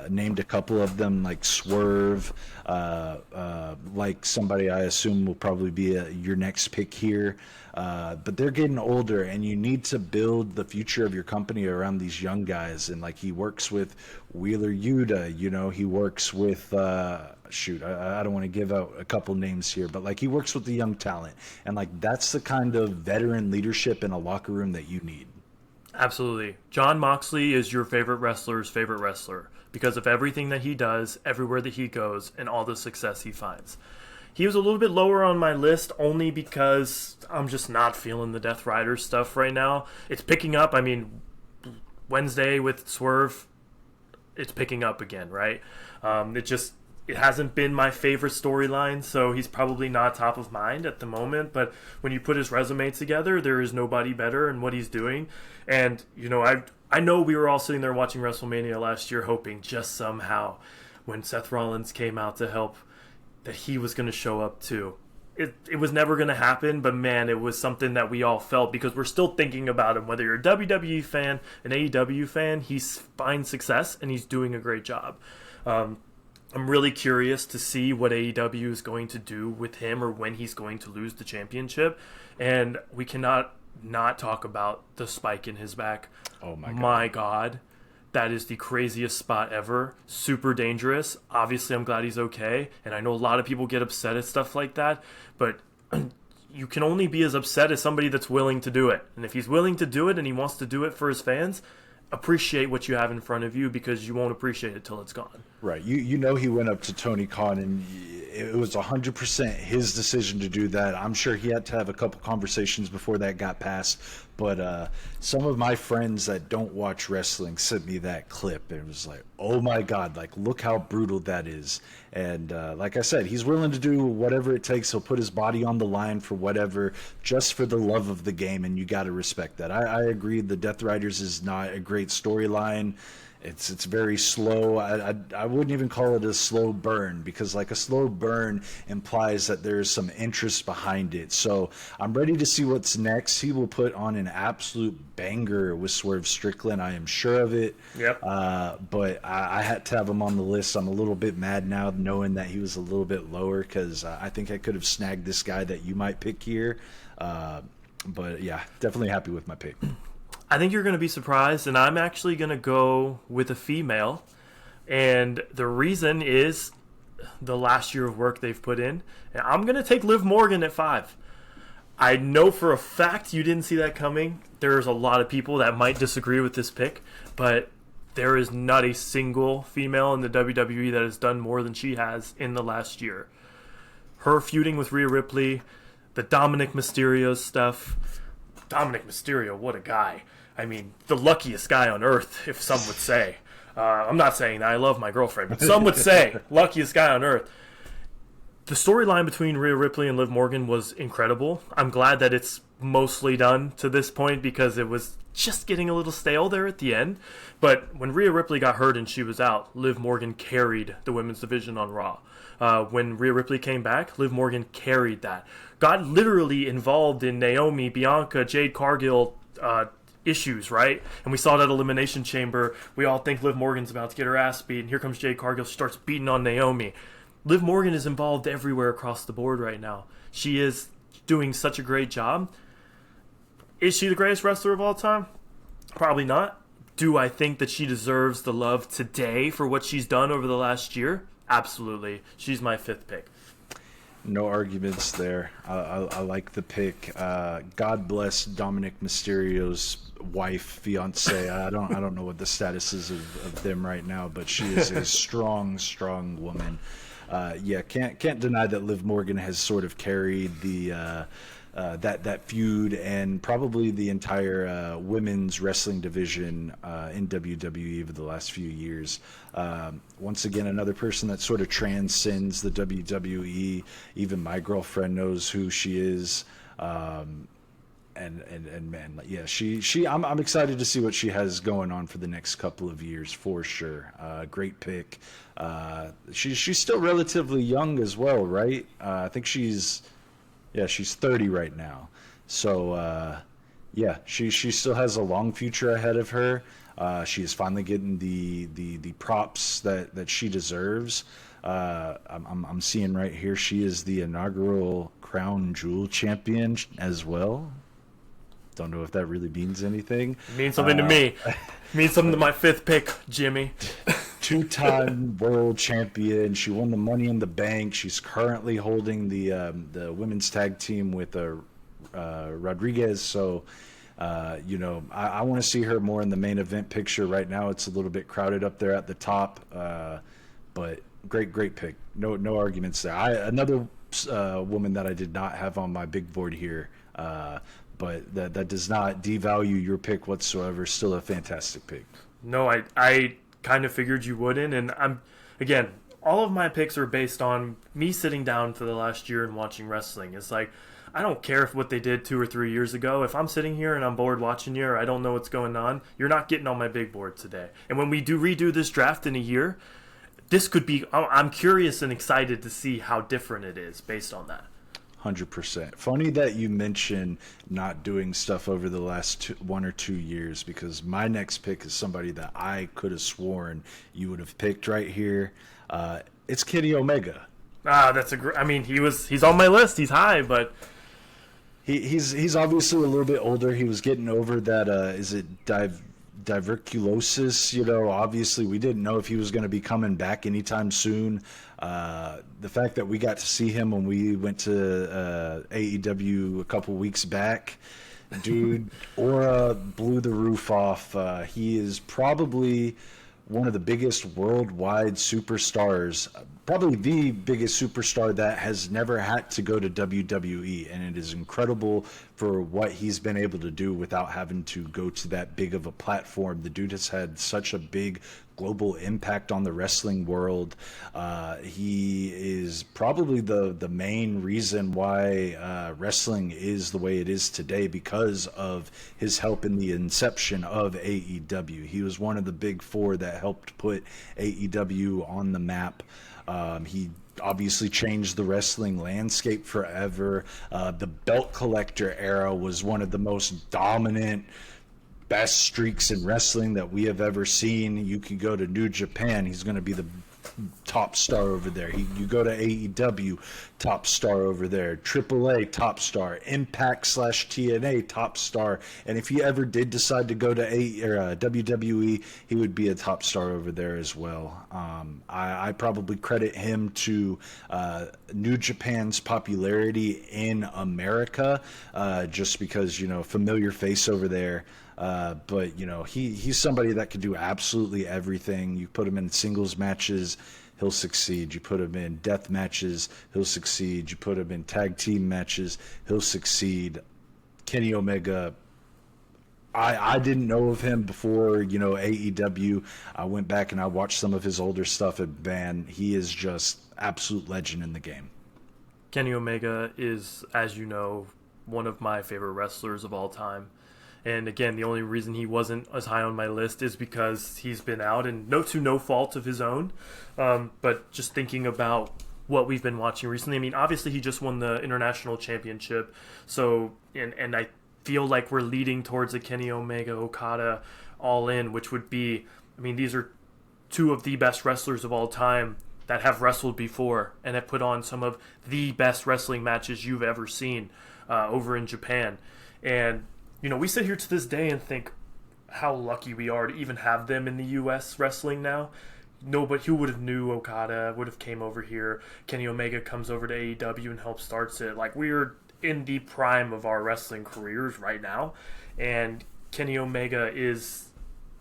named a couple of them, like Swerve, like somebody I assume will probably be your next pick here. But they're getting older, and you need to build the future of your company around these young guys. And he works with Wheeler Yuta, he works with I don't want to give out a couple names here, but he works with the young talent, and that's the kind of veteran leadership in a locker room that you need. Absolutely. Jon Moxley is your favorite wrestler's favorite wrestler because of everything that he does, everywhere that he goes, and all the success he finds. He was a little bit lower on my list only because I'm just not feeling the Death Rider stuff right now. It's picking up. I mean, Wednesday with Swerve, it's picking up again, right? It hasn't been my favorite storyline, so he's probably not top of mind at the moment. But when you put his resume together, there is nobody better in what he's doing. And, I know we were all sitting there watching WrestleMania last year hoping just somehow when Seth Rollins came out to help that he was going to show up too. It was never going to happen, but man, it was something that we all felt because we're still thinking about him. Whether you're a WWE fan, an AEW fan, he's finding success and he's doing a great job. I'm really curious to see what AEW is going to do with him or when he's going to lose the championship. And we cannot not talk about the spike in his back. Oh my God. My God. That is the craziest spot ever. Super dangerous. Obviously, I'm glad he's okay. And I know a lot of people get upset at stuff like that. But you can only be as upset as somebody that's willing to do it. And if he's willing to do it and he wants to do it for his fans, appreciate what you have in front of you because you won't appreciate it till it's gone. Right. He went up to Tony Khan and it was 100% his decision to do that. I'm sure he had to have a couple conversations before that got passed. But some of my friends that don't watch wrestling sent me that clip and it was like, oh my God, look how brutal that is. And like I said, he's willing to do whatever it takes. He'll put his body on the line for whatever, just for the love of the game. And you got to respect that. I agree. The Death Riders is not a great storyline. It's very slow. I wouldn't even call it a slow burn because a slow burn implies that there's some interest behind it. So I'm ready to see what's next. He will put on an absolute banger with Swerve Strickland. I am sure of it. Yep. But I had to have him on the list. I'm a little bit mad now knowing that he was a little bit lower because I think I could have snagged this guy that you might pick here. But yeah, definitely happy with my pick. I think you're going to be surprised, and I'm actually going to go with a female. And the reason is the last year of work they've put in. And I'm going to take Liv Morgan at 5. I know for a fact you didn't see that coming. There's a lot of people that might disagree with this pick, but there is not a single female in the WWE that has done more than she has in the last year. Her feuding with Rhea Ripley, the Dominic Mysterio stuff. Dominic Mysterio, what a guy. I mean, the luckiest guy on earth, if some would say. I'm not saying that. I love my girlfriend, but some would say luckiest guy on earth. The storyline between Rhea Ripley and Liv Morgan was incredible. I'm glad that it's mostly done to this point because it was just getting a little stale there at the end. But when Rhea Ripley got hurt and she was out, Liv Morgan carried the women's division on Raw. When Rhea Ripley came back, Liv Morgan carried that. Got literally involved in Naomi, Bianca, Jade Cargill issues, right? And we saw that Elimination Chamber. We all think Liv Morgan's about to get her ass beat, and here comes Jade Cargill. She starts beating on Naomi. Liv Morgan is involved everywhere across the board right now. She is doing such a great job. Is she the greatest wrestler of all time? Probably not. Do I think that she deserves the love today for what she's done over the last year? Absolutely. She's my 5th pick. No arguments there. I like the pick. God bless Dominic Mysterio's wife, fiance. I don't know what the status is of them right now, but she is a strong woman. Can't deny that Liv Morgan has sort of carried the that feud and probably the entire women's wrestling division in WWE over the last few years. Once again, another person that sort of transcends the WWE. Even my girlfriend knows who she is. And man, yeah, I'm excited to see what she has going on for the next couple of years for sure. Great pick. She's still relatively young as well, right? I think she's 30 right now. So she still has a long future ahead of her. She is finally getting the props that she deserves. I'm seeing right here she is the inaugural Crown Jewel champion as well. Don't know if that really means anything. It means something to me. It means something to my 5th pick, Jimmy. 2-time world champion. She won the Money in the Bank. She's currently holding the women's tag team with Rodriguez. So, I want to see her more in the main event picture. Right now, it's a little bit crowded up there at the top. But great pick. No arguments there. Another woman that I did not have on my big board here. But that does not devalue your pick whatsoever. Still a fantastic pick. No, I kind of figured you wouldn't, and again, all of my picks are based on me sitting down for the last year and watching wrestling. It's like, I don't care if what they did 2 or 3 years ago. If I'm sitting here and I'm bored watching you, or I don't know what's going on, you're not getting on my big board today. And when we do redo this draft in a year, this could be, I'm curious and excited to see how different it is based on that. 100%. Funny that you mentioned not doing stuff over the last 1 or 2 years, because my next pick is somebody that I could have sworn you would have picked right here. It's Kenny Omega. That's he's on my list. He's high, but he's obviously a little bit older. He was getting over that. Is it diverculosis? Obviously we didn't know if he was going to be coming back anytime soon. The fact that we got to see him when we went to AEW a couple weeks back, dude, aura blew the roof off. He is probably one of the biggest worldwide superstars, probably the biggest superstar that has never had to go to WWE, and it is incredible for what he's been able to do without having to go to that big of a platform. The dude has had such a big global impact on the wrestling world. He is probably the main reason why wrestling is the way it is today, because of his help in the inception of AEW. He was one of the big four that helped put AEW on the map. He obviously changed the wrestling landscape forever. The belt collector era was one of the most dominant, best streaks in wrestling that we have ever seen. You can go to New Japan, he's going to be the top star over there. You go to AEW, top star over there. AAA, top star. Impact/TNA, top star. And if he ever did decide to go to WWE, he would be a top star over there as well. I probably credit him to New Japan's popularity in America, just because, familiar face over there. But he's somebody that can do absolutely everything. You put him in singles matches, he'll succeed. You put him in death matches, he'll succeed. You put him in tag team matches, he'll succeed. Kenny Omega, I didn't know of him before AEW. I went back and I watched some of his older stuff, and man, he is just absolute legend in the game. Kenny Omega is, as you know, one of my favorite wrestlers of all time. And again, the only reason he wasn't as high on my list is because he's been out, and no fault of his own. But just thinking about what we've been watching recently, I mean, obviously he just won the international championship, so and I feel like we're leading towards a Kenny Omega Okada All In, which would be, I mean, these are two of the best wrestlers of all time that have wrestled before and have put on some of the best wrestling matches you've ever seen over in Japan. And you know, we sit here to this day and think how lucky we are to even have them in the U.S. wrestling now. Nobody who would have knew Okada would have came over here. Kenny Omega comes over to AEW and helps starts it. Like, we're in the prime of our wrestling careers right now, and Kenny Omega is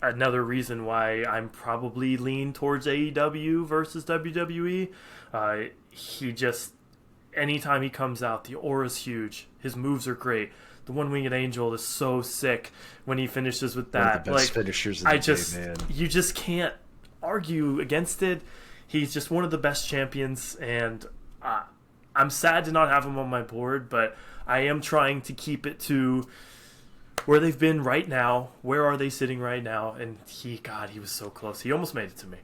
another reason why I'm probably lean towards AEW versus WWE. He just, anytime he comes out, the aura's huge. His moves are great. The One-Winged Angel is so sick when he finishes with that. One of the best finishers in the game, man. You just can't argue against it. He's just one of the best champions, and I'm sad to not have him on my board, but I am trying to keep it to where they've been right now. Where are they sitting right now? And he was so close. He almost made it to me.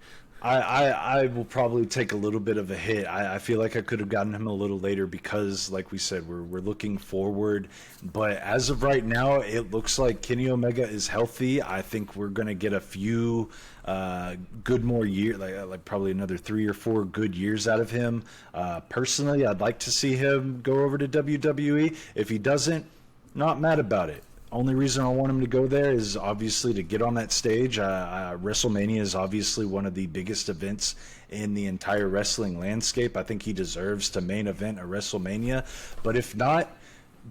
I will probably take a little bit of a hit. I feel like I could have gotten him a little later because, like we said, we're looking forward. But as of right now, it looks like Kenny Omega is healthy. I think we're going to get a few good more years, like probably another 3 or 4 good years out of him. Personally, I'd like to see him go over to WWE. If he doesn't, not mad about it. Only reason I want him to go there is obviously to get on that stage. WrestleMania is obviously one of the biggest events in the entire wrestling landscape. I think he deserves to main event a WrestleMania. But if not,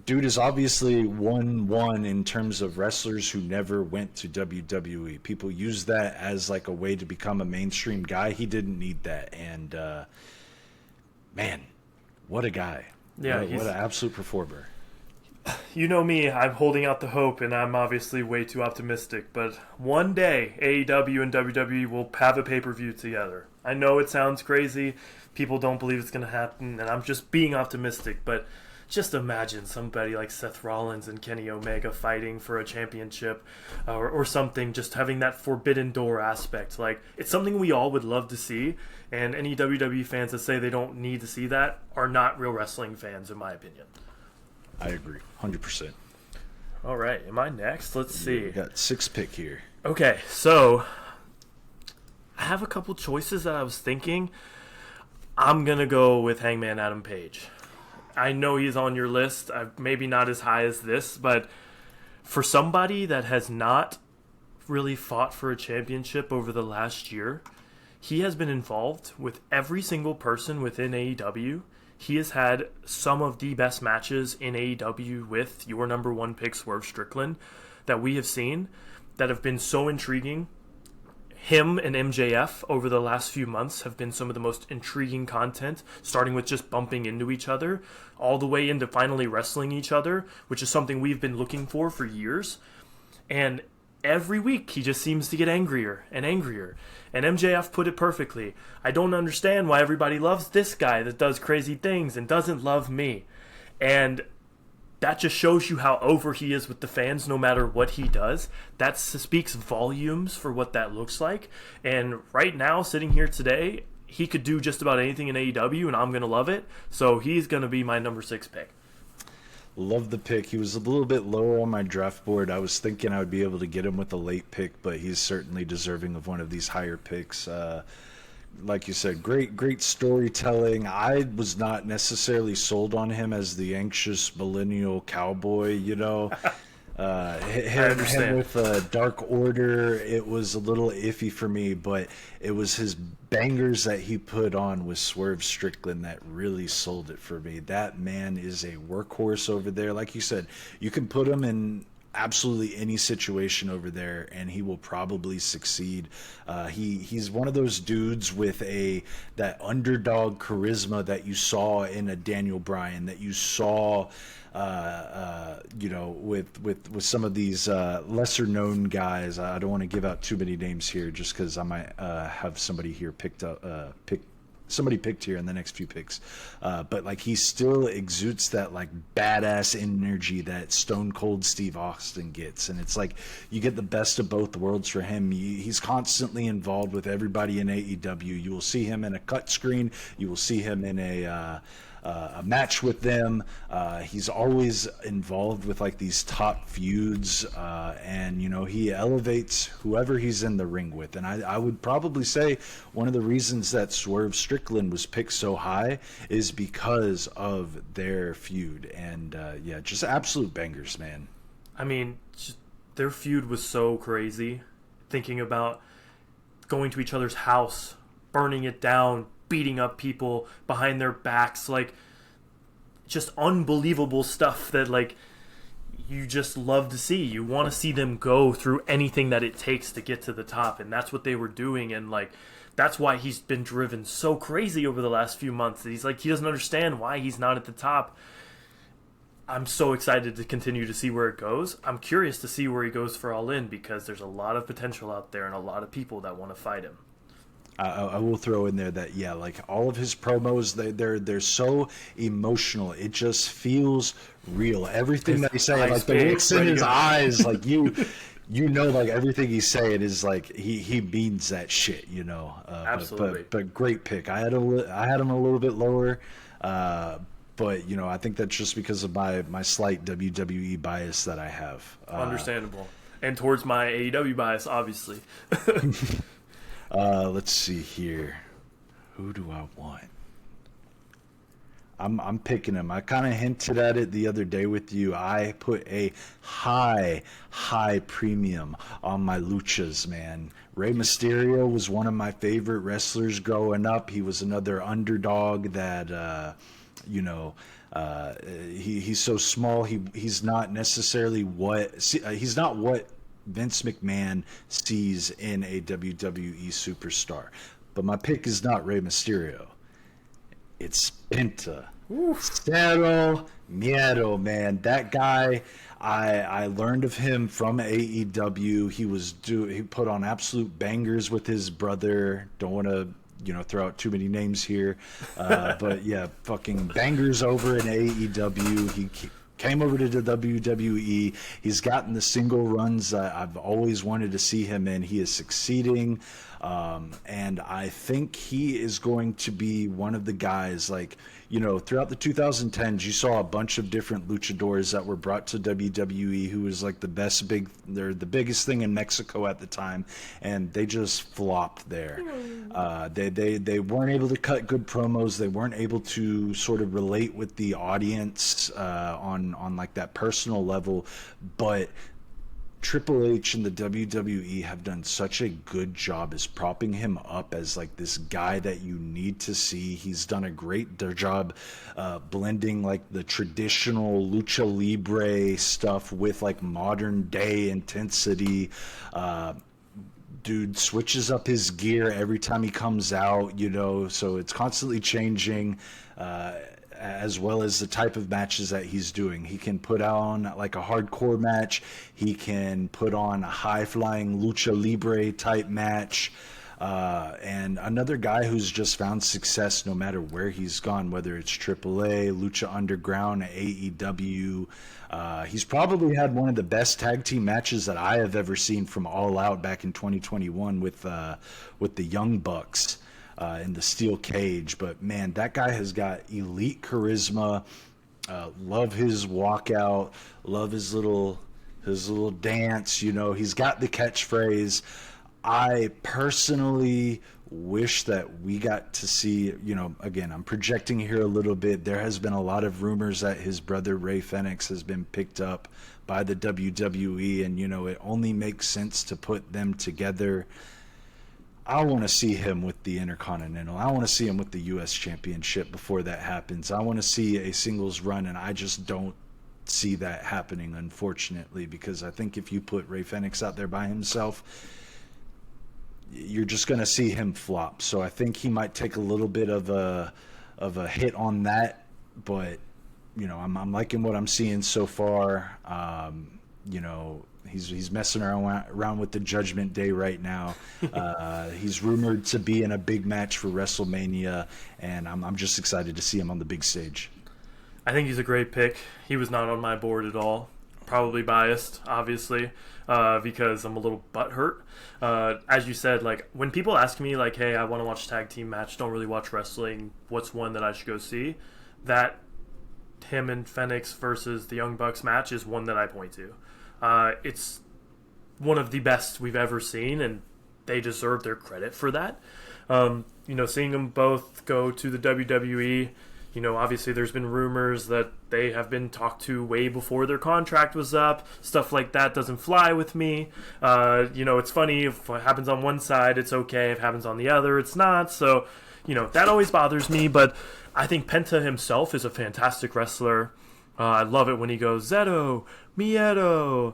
dude is obviously one in terms of wrestlers who never went to WWE. People use that as like a way to become a mainstream guy. He didn't need that. And, man, what a guy. Yeah, what an absolute performer. You know me, I'm holding out the hope, and I'm obviously way too optimistic, but one day AEW and WWE will have a pay-per-view together. I know it sounds crazy, people don't believe it's going to happen, and I'm just being optimistic, but just imagine somebody like Seth Rollins and Kenny Omega fighting for a championship or something, just having that forbidden door aspect. Like, it's something we all would love to see, and any WWE fans that say they don't need to see that are not real wrestling fans, in my opinion. I agree, 100%. All right, am I next? Let's see. We got 6th pick here. Okay, so I have a couple choices that I was thinking. I'm going to go with Hangman Adam Page. I know he's on your list, maybe not as high as this, but for somebody that has not really fought for a championship over the last year, he has been involved with every single person within AEW. He has had some of the best matches in AEW with your number 1 pick, Swerve Strickland, that we have seen that have been so intriguing. Him and MJF over the last few months have been some of the most intriguing content, starting with just bumping into each other, all the way into finally wrestling each other, which is something we've been looking for years. And every week he just seems to get angrier and angrier. And MJF put it perfectly. I don't understand why everybody loves this guy that does crazy things and doesn't love me. And that just shows you how over he is with the fans no matter what he does. That speaks volumes for what that looks like. And right now, sitting here today, he could do just about anything in AEW and I'm going to love it. So he's going to be my number 6 pick. Love the pick. He was a little bit lower on my draft board. I was thinking I would be able to get him with a late pick, but he's certainly deserving of one of these higher picks. Like you said, great storytelling. I was not necessarily sold on him as the anxious millennial cowboy, you know. Him with Dark Order, it was a little iffy for me, but it was his bangers that he put on with Swerve Strickland that really sold it for me. That man is a workhorse over there. Like you said, you can put him in absolutely any situation over there and he will probably succeed. He's one of those dudes with that underdog charisma that you saw in a Daniel Bryan, that you saw with some of these lesser known guys. I don't want to give out too many names here just because I might have somebody here picked somebody picked here in the next few picks, but like he still exudes that like badass energy that Stone Cold Steve Austin gets, and it's like you get the best of both worlds for him. He's constantly involved with everybody in AEW. You will see him in a cut screen. You will see him in a match with them. He's always involved with like these top feuds, and you know he elevates whoever he's in the ring with. And I would probably say one of the reasons that Swerve Strickland was picked so high is because of their feud. And yeah, just absolute bangers, man. I mean, just, their feud was so crazy. Thinking about going to each other's house, burning it down, beating up people behind their backs, like just unbelievable stuff that like you just love to see. You want to see them go through anything that it takes to get to the top, and that's what they were doing. And like that's why he's been driven so crazy over the last few months. He's like, he doesn't understand why he's not at the top. I'm so excited to continue to see where it goes. I'm curious to see where he goes for All In, because there's a lot of potential out there and a lot of people that want to fight him. I will throw in there that yeah, like all of his promos, they're so emotional. It just feels real. Everything that he's saying, like the looks in his eyes, like you know, like everything he's saying is like he means that shit, you know. Absolutely. But great pick. I had him a little bit lower, but you know I think that's just because of my slight WWE bias that I have. Understandable, and towards my AEW bias, obviously. Let's see here. Who do I want? I'm picking him. I kind of hinted at it the other day with you. I put a high premium on my luchas, man. Rey Mysterio was one of my favorite wrestlers growing up. He was another underdog that, you know, he's so small. He's not necessarily he's not what Vince McMahon sees in a WWE superstar. But my pick is not Rey Mysterio. It's Penta. Cero Miedo, man. That guy, I learned of him from AEW. He put on absolute bangers with his brother. Don't want to throw out too many names here. But yeah, fucking bangers over in AEW. He came over to the WWE. He's gotten the single runs I've always wanted to see him in. He is succeeding. And I think he is going to be one of the guys, like, throughout the 2010s, you saw a bunch of different luchadors that were brought to WWE who was like they're the biggest thing in Mexico at the time, and they just flopped there. They weren't able to cut good promos. They weren't able to sort of relate with the audience on like that personal level, but Triple H and the WWE have done such a good job as propping him up as like this guy that you need to see. He's done a great job blending like the traditional lucha libre stuff with like modern day intensity. Dude switches up his gear every time he comes out, so it's constantly changing. As well as the type of matches that he's doing. He can put on like a hardcore match. He can put on a high-flying lucha libre type match. And another guy who's just found success no matter where he's gone, whether it's AAA, Lucha Underground, AEW. He's probably had one of the best tag team matches that I have ever seen from All Out back in 2021 with the Young Bucks. In the steel cage. But man, that guy has got elite charisma. Love his walkout, love his little dance. He's got the catchphrase. I personally wish that we got to see, again, I'm projecting here a little bit. There has been a lot of rumors that his brother Rey Fenix has been picked up by the WWE, and it only makes sense to put them together. I want to see him with the Intercontinental. I want to see him with the U.S. Championship before that happens. I want to see a singles run, and I just don't see that happening, unfortunately, because I think if you put Rey Fenix out there by himself, you're just going to see him flop. So I think he might take a little bit of a hit on that, but I'm liking what I'm seeing so far. He's messing around with the Judgment Day right now. He's rumored to be in a big match for WrestleMania, and I'm just excited to see him on the big stage. I think he's a great pick. He was not on my board at all. Probably biased, obviously, because I'm a little butthurt. As you said, like when people ask me, like, "Hey, I want to watch a tag team match. Don't really watch wrestling. What's one that I should go see?" That him and Phoenix versus the Young Bucks match is one that I point to. It's one of the best we've ever seen, and they deserve their credit for that. Seeing them both go to the WWE. Obviously there's been rumors that they have been talked to way before their contract was up. Stuff like that doesn't fly with me. It's funny, if it happens on one side, it's okay. If it happens on the other, it's not. So, that always bothers me. But I think Penta himself is a fantastic wrestler. I love it when he goes, Zeto, Miedo.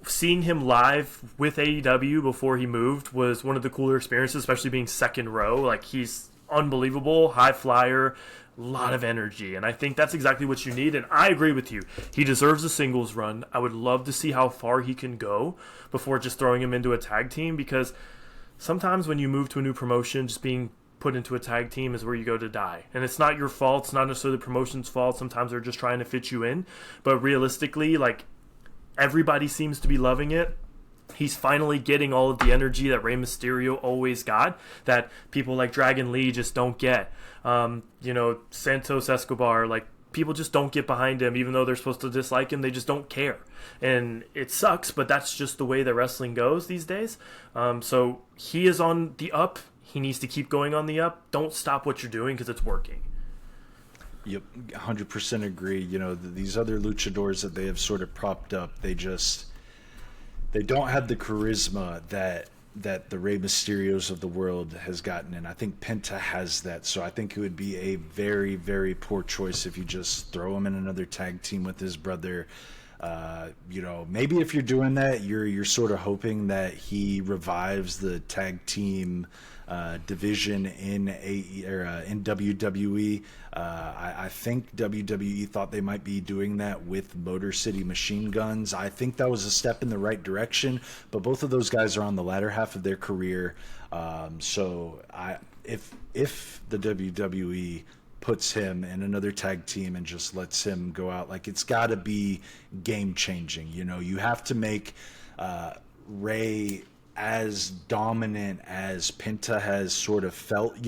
Seeing him live with AEW before he moved was one of the cooler experiences, especially being second row. Like, he's unbelievable, high flyer, a lot of energy, and I think that's exactly what you need. And I agree with you, he deserves a singles run. I would love to see how far he can go before just throwing him into a tag team, because sometimes when you move to a new promotion, just being put into a tag team is where you go to die. And it's not your fault, it's not necessarily the promotion's fault. Sometimes they're just trying to fit you in, but realistically, like, everybody seems to be loving it. He's finally getting all of the energy that Rey Mysterio always got, that people like Dragon Lee just don't get. Santos Escobar, like, people just don't get behind him. Even though they're supposed to dislike him, they just don't care. And it sucks, but that's just the way that wrestling goes these days. So he is on the up. He needs to keep going on the up. Don't stop what you're doing because it's working. Yep, 100% agree. These other luchadors that they have sort of propped up, they don't have the charisma that the Rey Mysterios of the world has gotten, and I think Penta has that. So I think it would be a very, very poor choice if you just throw him in another tag team with his brother. Maybe if you're doing that, you're sort of hoping that he revives the tag team division in in WWE. I think WWE thought they might be doing that with Motor City Machine Guns. I think that was a step in the right direction, but both of those guys are on the latter half of their career. If the WWE puts him in another tag team and just lets him go out, like, it's got to be game changing. You have to make Ray as dominant as Penta has sort of felt, if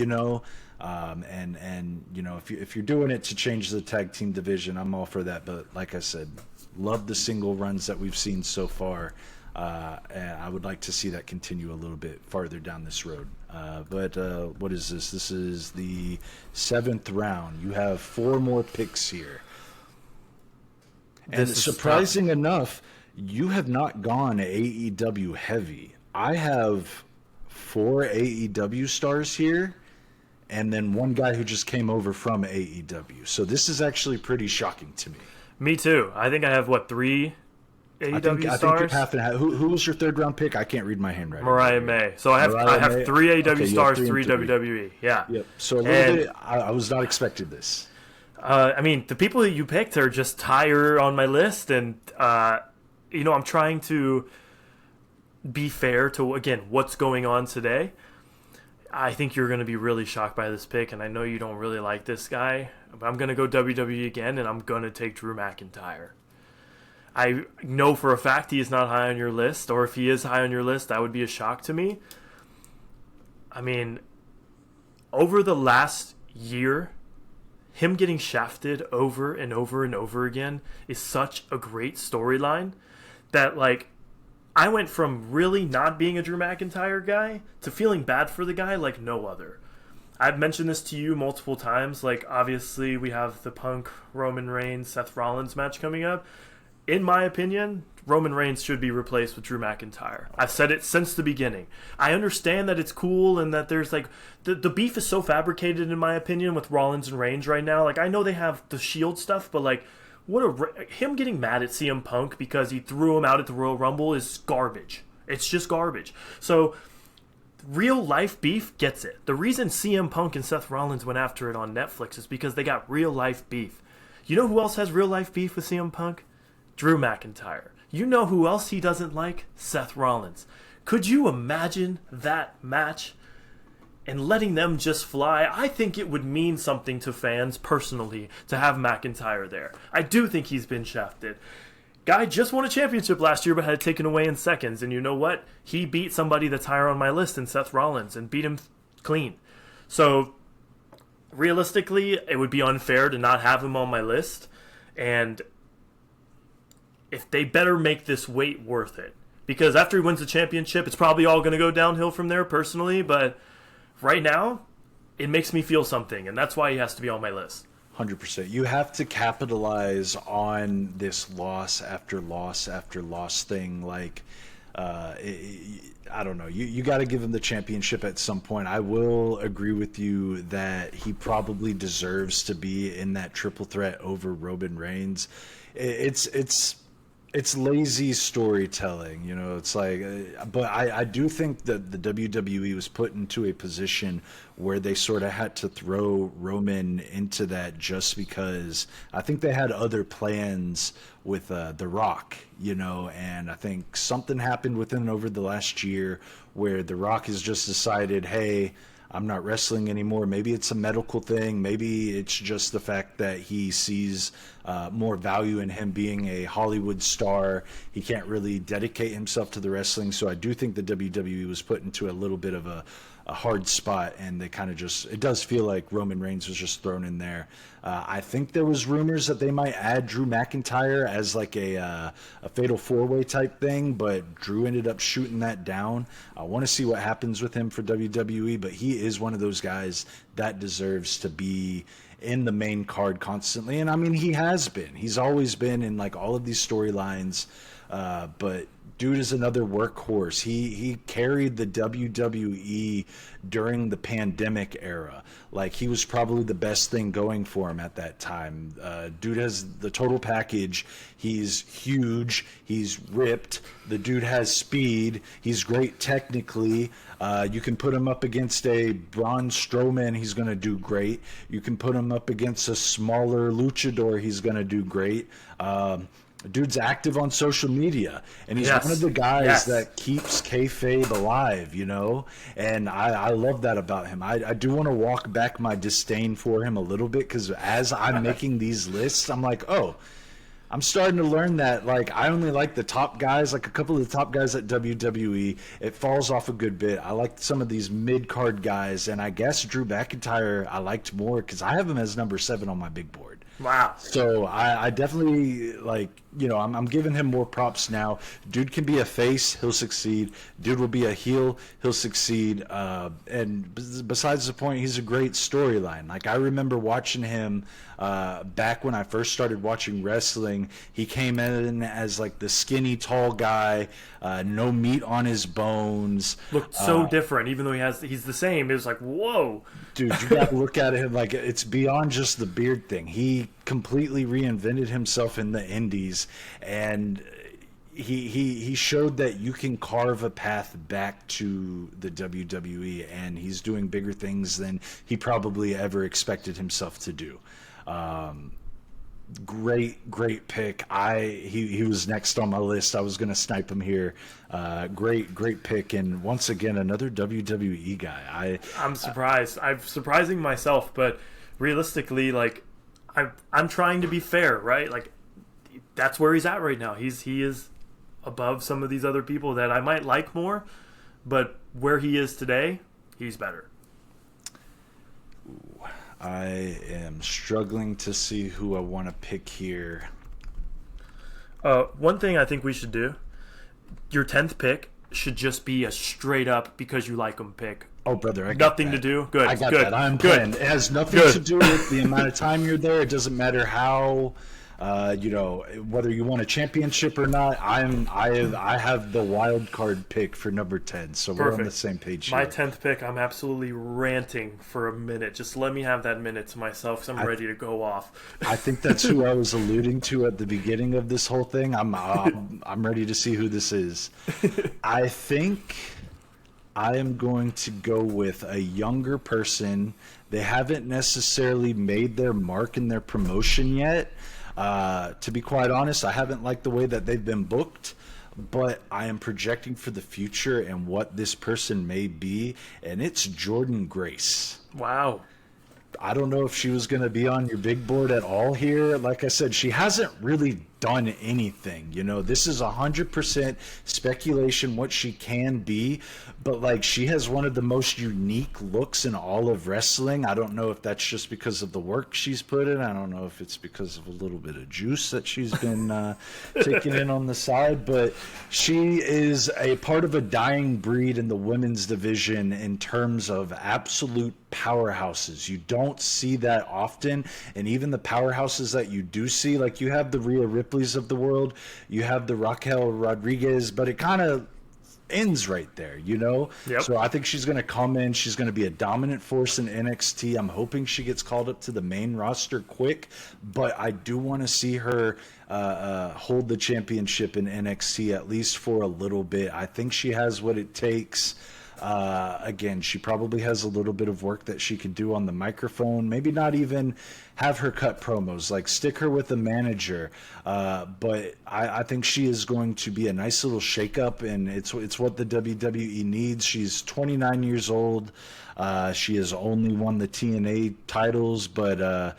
you're doing it to change the tag team division, I'm all for that. But like I said, love the single runs that we've seen so far, and I would like to see that continue a little bit farther down this road. But what is this? This is the 7th round. You have 4 more picks here, and surprising enough, you have not gone AEW heavy. I have 4 AEW stars here, and then one guy who just came over from AEW. So this is actually pretty shocking to me. Me too. I think I have, 3 AEW stars? I think half and half. Who was your 3rd round pick? I can't read my handwriting. Mariah May. So I have 3 AEW stars, 3 WWE. Yeah. Yep. So a little bit, I was not expecting this. The people that you picked are just higher on my list, and I'm trying to be fair to, again, what's going on today. I think you're going to be really shocked by this pick, and I know you don't really like this guy, but I'm going to go WWE again, and I'm going to take Drew McIntyre. I know for a fact he is not high on your list, or if he is high on your list, that would be a shock to me. Over the last year, him getting shafted over and over and over again is such a great storyline that, I went from really not being a Drew McIntyre guy to feeling bad for the guy like no other. I've mentioned this to you multiple times. Obviously, we have the Punk, Roman Reigns, Seth Rollins match coming up. In my opinion, Roman Reigns should be replaced with Drew McIntyre. I've said it since the beginning. I understand that it's cool and that there's the beef is so fabricated, in my opinion, with Rollins and Reigns right now. I know they have the Shield stuff, but him getting mad at CM Punk because he threw him out at the Royal Rumble is garbage. It's just garbage. So real life beef gets it. The reason CM Punk and Seth Rollins went after it on Netflix is because they got real life beef. You know who else has real life beef with CM Punk? Drew McIntyre. You know who else he doesn't like? Seth Rollins. Could you imagine that match and letting them just fly? I think it would mean something to fans personally to have McIntyre there. I do think he's been shafted. Guy just won a championship last year but had it taken away in seconds. And you know what? He beat somebody that's higher on my list than Seth Rollins and beat him clean. So realistically, it would be unfair to not have him on my list. And if they better make this wait worth it. Because after he wins the championship, it's probably all going to go downhill from there personally. But right now, it makes me feel something. And that's why he has to be on my list. 100%. You have to capitalize on this loss after loss after loss thing. Like, I don't know. You got to give him the championship at some point. I will agree with you that he probably deserves to be in that triple threat over Roman Reigns. It's lazy storytelling, you know. It's like, but I do think that the WWE was put into a position where they sort of had to throw Roman into that just because I think they had other plans with The Rock, you know, and I think something happened with him over the last year where The Rock has just decided, hey, I'm not wrestling anymore. Maybe it's a medical thing. Maybe it's just the fact that he sees more value in him being a Hollywood star. He can't really dedicate himself to the wrestling. So I do think the WWE was put into a little bit of a hard spot, and they kind of just, it does feel like Roman Reigns was just thrown in there. I think there was rumors that they might add Drew McIntyre as like a fatal four-way type thing, but Drew ended up shooting that down. I want to see what happens with him for WWE, but he is one of those guys that deserves to be in the main card constantly. And I mean, he has been. He's always been in like all of these storylines, but dude is another workhorse. He carried the WWE during the pandemic era. Like, he was probably the best thing going for him at that time. Dude has the total package. He's huge. He's ripped. The dude has speed. He's great technically. You can put him up against a Braun Strowman, he's going to do great. You can put him up against a smaller luchador, he's going to do great. Dude's active on social media, and he's one of the guys that keeps kayfabe alive, you know, and I love that about him. I do want to walk back my disdain for him a little bit, because as I'm making these lists, I'm like, oh, I'm starting to learn that, like, I only like the top guys, like a couple of the top guys at WWE. It falls off a good bit. I liked some of these mid-card guys, and I guess Drew McIntyre I liked more because I have him as number 7 on my big board. Wow. So I definitely, like, you know, I'm giving him more props now. Dude can be a face, he'll succeed. Dude will be a heel, he'll succeed. And besides the point, he's a great storyline. Like, I remember watching him back when I first started watching wrestling. He came in as like the skinny, tall guy, no meat on his bones. Looked so different, even though he's the same. It was like, whoa. Dude, you got to look at him like it's beyond just the beard thing. He completely reinvented himself in the indies, and he showed that you can carve a path back to the WWE, and he's doing bigger things than he probably ever expected himself to do. Great pick. He was next on my list. I was going to snipe him here. Great pick, and once again another WWE guy. I'm surprised. I'm surprising myself, but realistically, like, I'm trying to be fair, right? Like, that's where he's at right now. He is above some of these other people that I might like more, but where he is today, he's better. Ooh, I am struggling to see who I want to pick here. One thing I think we should do, your 10th pick should just be a straight up because you like him pick. Oh, brother, I got nothing that. to do. Good. I got good, that. I'm good. playing. It has nothing to do with the amount of time you're there. It doesn't matter how, you know, whether you won a championship or not. I have the wild card pick for number 10, so Perfect. we're on the same page here. My 10th pick, I'm absolutely ranting for a minute. Just let me have that minute to myself, because I'm ready to go off. I think that's who I was alluding to at the beginning of this whole thing. I'm ready to see who this is. I think I am going to go with a younger person. They haven't necessarily made their mark in their promotion yet, To be quite honest, I haven't liked the way that they've been booked, but I am projecting for the future and what this person may be, and it's Jordan Grace. Wow. I don't know if she was going to be on your big board at all here. Like I said, she hasn't really done anything. You know, this is 100% speculation what she can be, but like she has one of the most unique looks in all of wrestling. I don't know if that's just because of the work she's put in. I don't know if it's because of a little bit of juice that she's been taking in on the side, but she is a part of a dying breed in the women's division in terms of absolute powerhouses. You don't see that often, and even the powerhouses that you do see, like you have the Rhea Ripley's of the world, you have the Raquel Rodriguez, but it kind of ends right there, you know? Yep. So I think she's going to come in. She's going to be a dominant force in NXT. I'm hoping she gets called up to the main roster quick, but I do want to see her hold the championship in NXT at least for a little bit. I think she has what it takes. Again, she probably has a little bit of work that she could do on the microphone. Maybe not even have her cut promos, like stick her with a manager. But I think she is going to be a nice little shakeup, and it's what the WWE needs. She's 29 years old. She has only won the TNA titles, but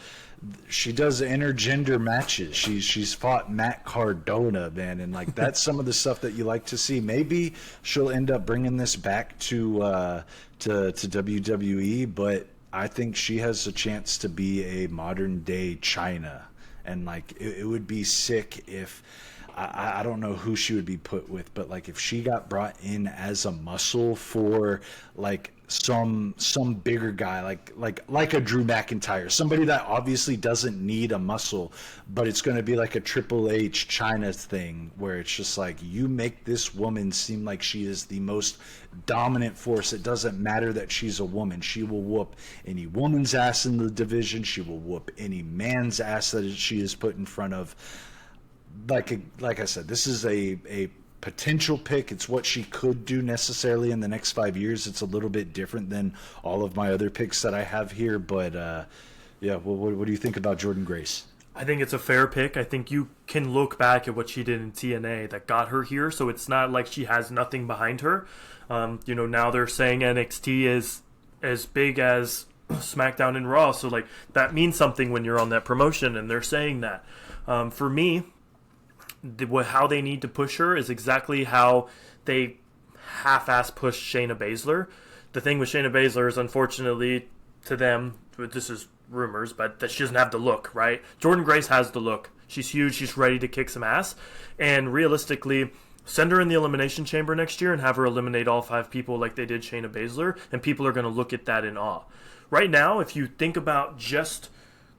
she does intergender matches. She's fought Matt Cardona, man, and like that's some of the stuff that you like to see. Maybe she'll end up bringing this back to WWE, but I think she has a chance to be a modern day China, and like it would be sick if. I don't know who she would be put with, but like if she got brought in as a muscle for like some bigger guy, like a Drew McIntyre, somebody that obviously doesn't need a muscle, but it's going to be like a Triple H China thing where it's just like you make this woman seem like she is the most dominant force. It doesn't matter that she's a woman. She will whoop any woman's ass in the division. She will whoop any man's ass that she is put in front of. Like I said, this is a potential pick. It's what she could do necessarily in the next 5 years. It's a little bit different than all of my other picks that I have here. But yeah, what do you think about Jordan Grace? I think it's a fair pick. I think you can look back at what she did in TNA that got her here, so it's not like she has nothing behind her. Now they're saying NXT is as big as SmackDown and Raw, so like that means something when you're on that promotion, and they're saying that. For me, how they need to push her is exactly how they half-ass push Shayna Baszler. The thing with Shayna Baszler is, unfortunately, to them, this is rumors, but that she doesn't have the look, right? Jordan Grace has the look. She's huge. She's ready to kick some ass. And realistically, send her in the Elimination Chamber next year and have her eliminate all 5 people like they did Shayna Baszler, and people are going to look at that in awe. Right now, if you think about just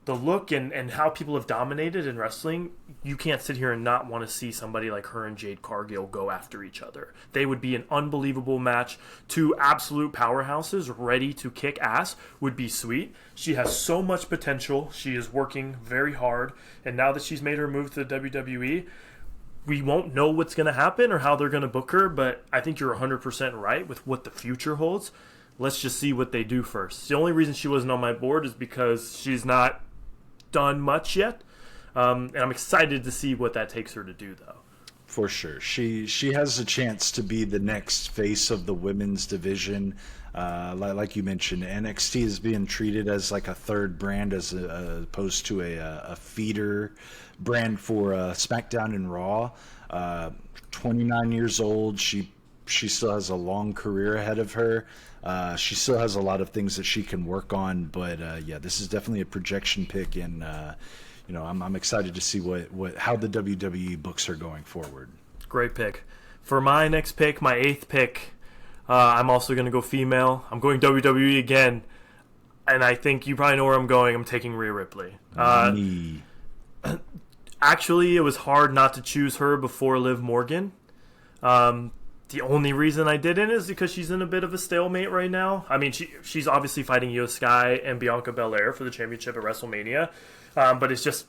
the look and how people have dominated in wrestling, you can't sit here and not want to see somebody like her and Jade Cargill go after each other. They would be an unbelievable match. 2 absolute powerhouses ready to kick ass would be sweet. She has so much potential. She is working very hard. And now that she's made her move to the WWE, we won't know what's going to happen or how they're going to book her, but I think you're 100% right with what the future holds. Let's just see what they do first. The only reason she wasn't on my board is because she's not done much yet, and I'm excited to see what that takes her to do, though. For sure, she has a chance to be the next face of the women's division. Like you mentioned, NXT is being treated as like a third brand as opposed to a feeder brand for SmackDown and Raw. 29 years old, she still has a long career ahead of her. She still has a lot of things that she can work on, but yeah, this is definitely a projection pick, and I'm excited to see how the WWE books are going forward. Great pick. For my next pick, my 8th pick, I'm also going to go female. I'm going WWE again, and I think you probably know where I'm going. I'm taking Rhea Ripley. Actually, it was hard not to choose her before Liv Morgan. The only reason I didn't is because she's in a bit of a stalemate right now. I mean, she's obviously fighting Io Sky and Bianca Belair for the championship at WrestleMania, but it's just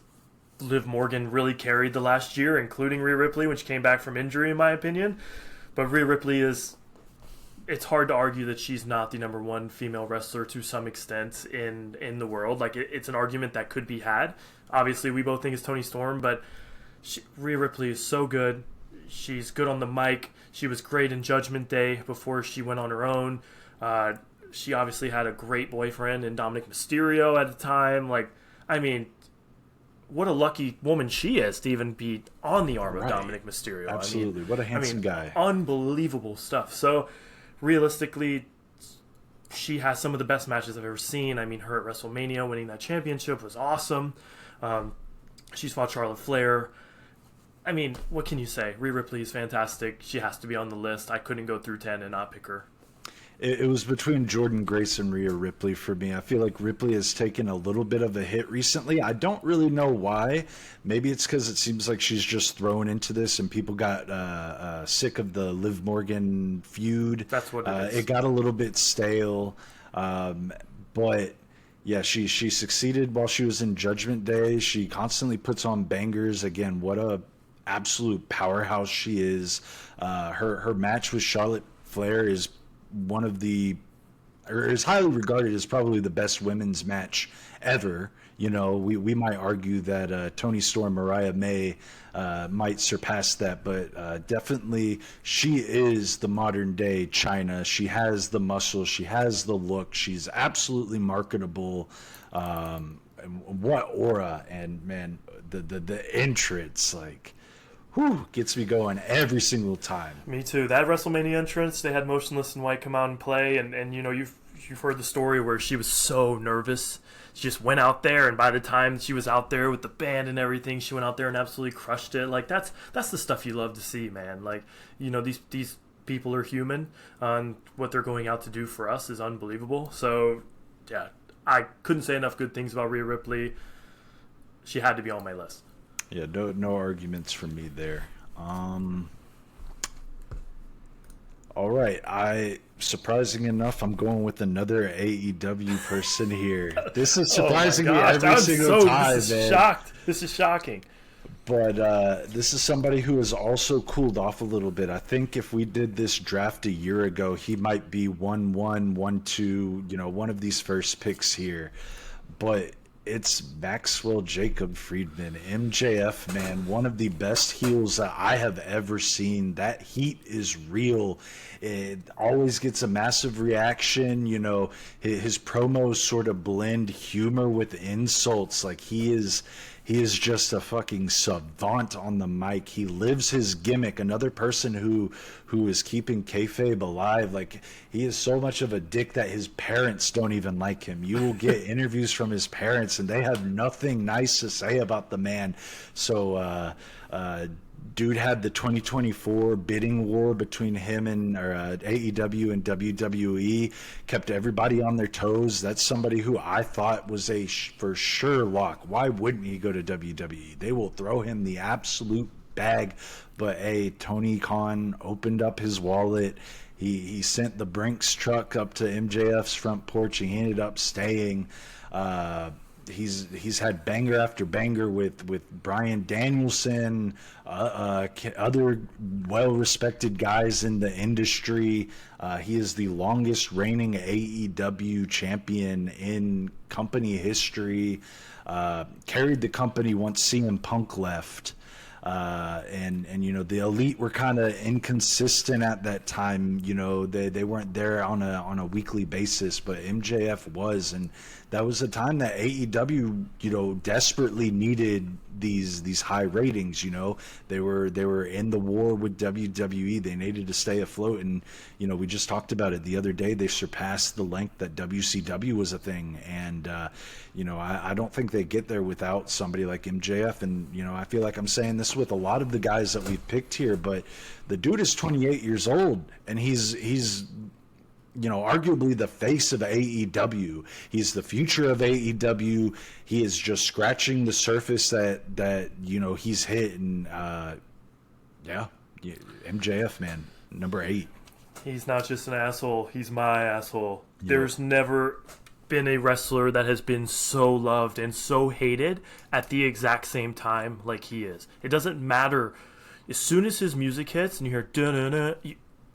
Liv Morgan really carried the last year, including Rhea Ripley when she came back from injury, in my opinion. But Rhea Ripley is it's hard to argue that she's not the number one female wrestler to some extent in the world. Like, it's an argument that could be had. Obviously, we both think it's Toni Storm, but Rhea Ripley is so good. She's good on the mic. She was great in Judgment Day before she went on her own. She obviously had a great boyfriend in Dominic Mysterio at the time. Like, I mean, what a lucky woman she is to even be on the arm of Dominic Mysterio. Absolutely. What a handsome guy. Unbelievable stuff. So, realistically, she has some of the best matches I've ever seen. I mean, her at WrestleMania winning that championship was awesome. She's fought Charlotte Flair. I mean, what can you say? Rhea Ripley is fantastic. She has to be on the list. I couldn't go through 10 and not pick her. It was between Jordynne Grace and Rhea Ripley for me. I feel like Ripley has taken a little bit of a hit recently. I don't really know why. Maybe it's because it seems like she's just thrown into this and people got sick of the Liv Morgan feud. That's what it is. It got a little bit stale. But yeah, she succeeded while she was in Judgment Day. She constantly puts on bangers. Again, what a absolute powerhouse she is. Her match with Charlotte Flair is one of the, or is highly regarded as probably the best women's match ever. You know, we might argue that Toni Storm, Mariah May might surpass that, but definitely she is the modern day Chyna. She has the muscle, she has the look, she's absolutely marketable. What aura, and man, the entrance, like, whew, gets me going every single time. Me too. That WrestleMania entrance, they had Motionless in White come out and play, and you know, you've heard the story where she was so nervous. She just went out there, and by the time she was out there with the band and everything, she went out there and absolutely crushed it. Like, that's the stuff you love to see, man. Like, you know, these people are human, and what they're going out to do for us is unbelievable. So, yeah, I couldn't say enough good things about Rhea Ripley. She had to be on my list. Yeah, no arguments from me there. All right, surprising enough, I'm going with another AEW person here. This is surprising me every single time, man. Shocked. This is shocking. But this is somebody who has also cooled off a little bit. I think if we did this draft a year ago, he might be 1-1, 1-2, you know, one of these first picks here. But it's Maxwell Jacob Friedman, MJF, man, one of the best heels that I have ever seen. That heat is real. It always gets a massive reaction. You know, his promos sort of blend humor with insults. Like, he is just a fucking savant on the mic. He lives his gimmick. Another person who is keeping kayfabe alive. Like, he is so much of a dick that his parents don't even like him. You will get interviews from his parents, and they have nothing nice to say about the man. So, dude had the 2024 bidding war between him and AEW and WWE, kept everybody on their toes. That's somebody who I thought was a for sure lock. Why wouldn't he go to WWE? They will throw him the absolute bag. But Tony Khan opened up his wallet. He sent the Brinks truck up to MJF's front porch. He ended up staying. He's had banger after banger with Bryan Danielson, other well-respected guys in the industry. He is the longest reigning AEW champion in company history. Carried the company once CM Punk left. And you know, the Elite were kind of inconsistent at that time. You know, they weren't there on a weekly basis, but MJF was, and that was a time that AEW, you know, desperately needed these high ratings. You know, they were in the war with WWE. They needed to stay afloat, and you know, we just talked about it the other day. They surpassed the length that WCW was a thing, and you know, I don't think they get there without somebody like MJF. And you know, I feel like I'm saying this with a lot of the guys that we've picked here, but the dude is 28 years old, and he's you know, arguably the face of AEW. He's the future of AEW. He is just scratching the surface that you know, he's hit. And yeah, MJF, man, number 8. He's not just an asshole. He's my asshole. Yeah. There's never been a wrestler that has been so loved and so hated at the exact same time like he is. It doesn't matter. As soon as his music hits and you hear da-da-da,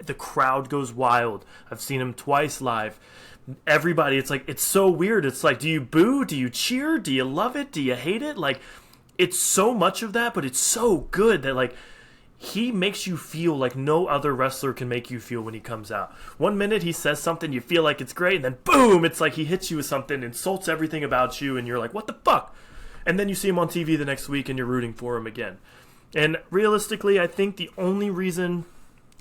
the crowd goes wild. I've seen him twice live. Everybody, it's like, it's so weird. It's like, do you boo? Do you cheer? Do you love it? Do you hate it? Like, it's so much of that, but it's so good that, like, he makes you feel like no other wrestler can make you feel when he comes out. 1 minute he says something, you feel like it's great, and then boom, it's like he hits you with something, insults everything about you, and you're like, what the fuck? And then you see him on TV the next week, and you're rooting for him again. And realistically, I think the only reason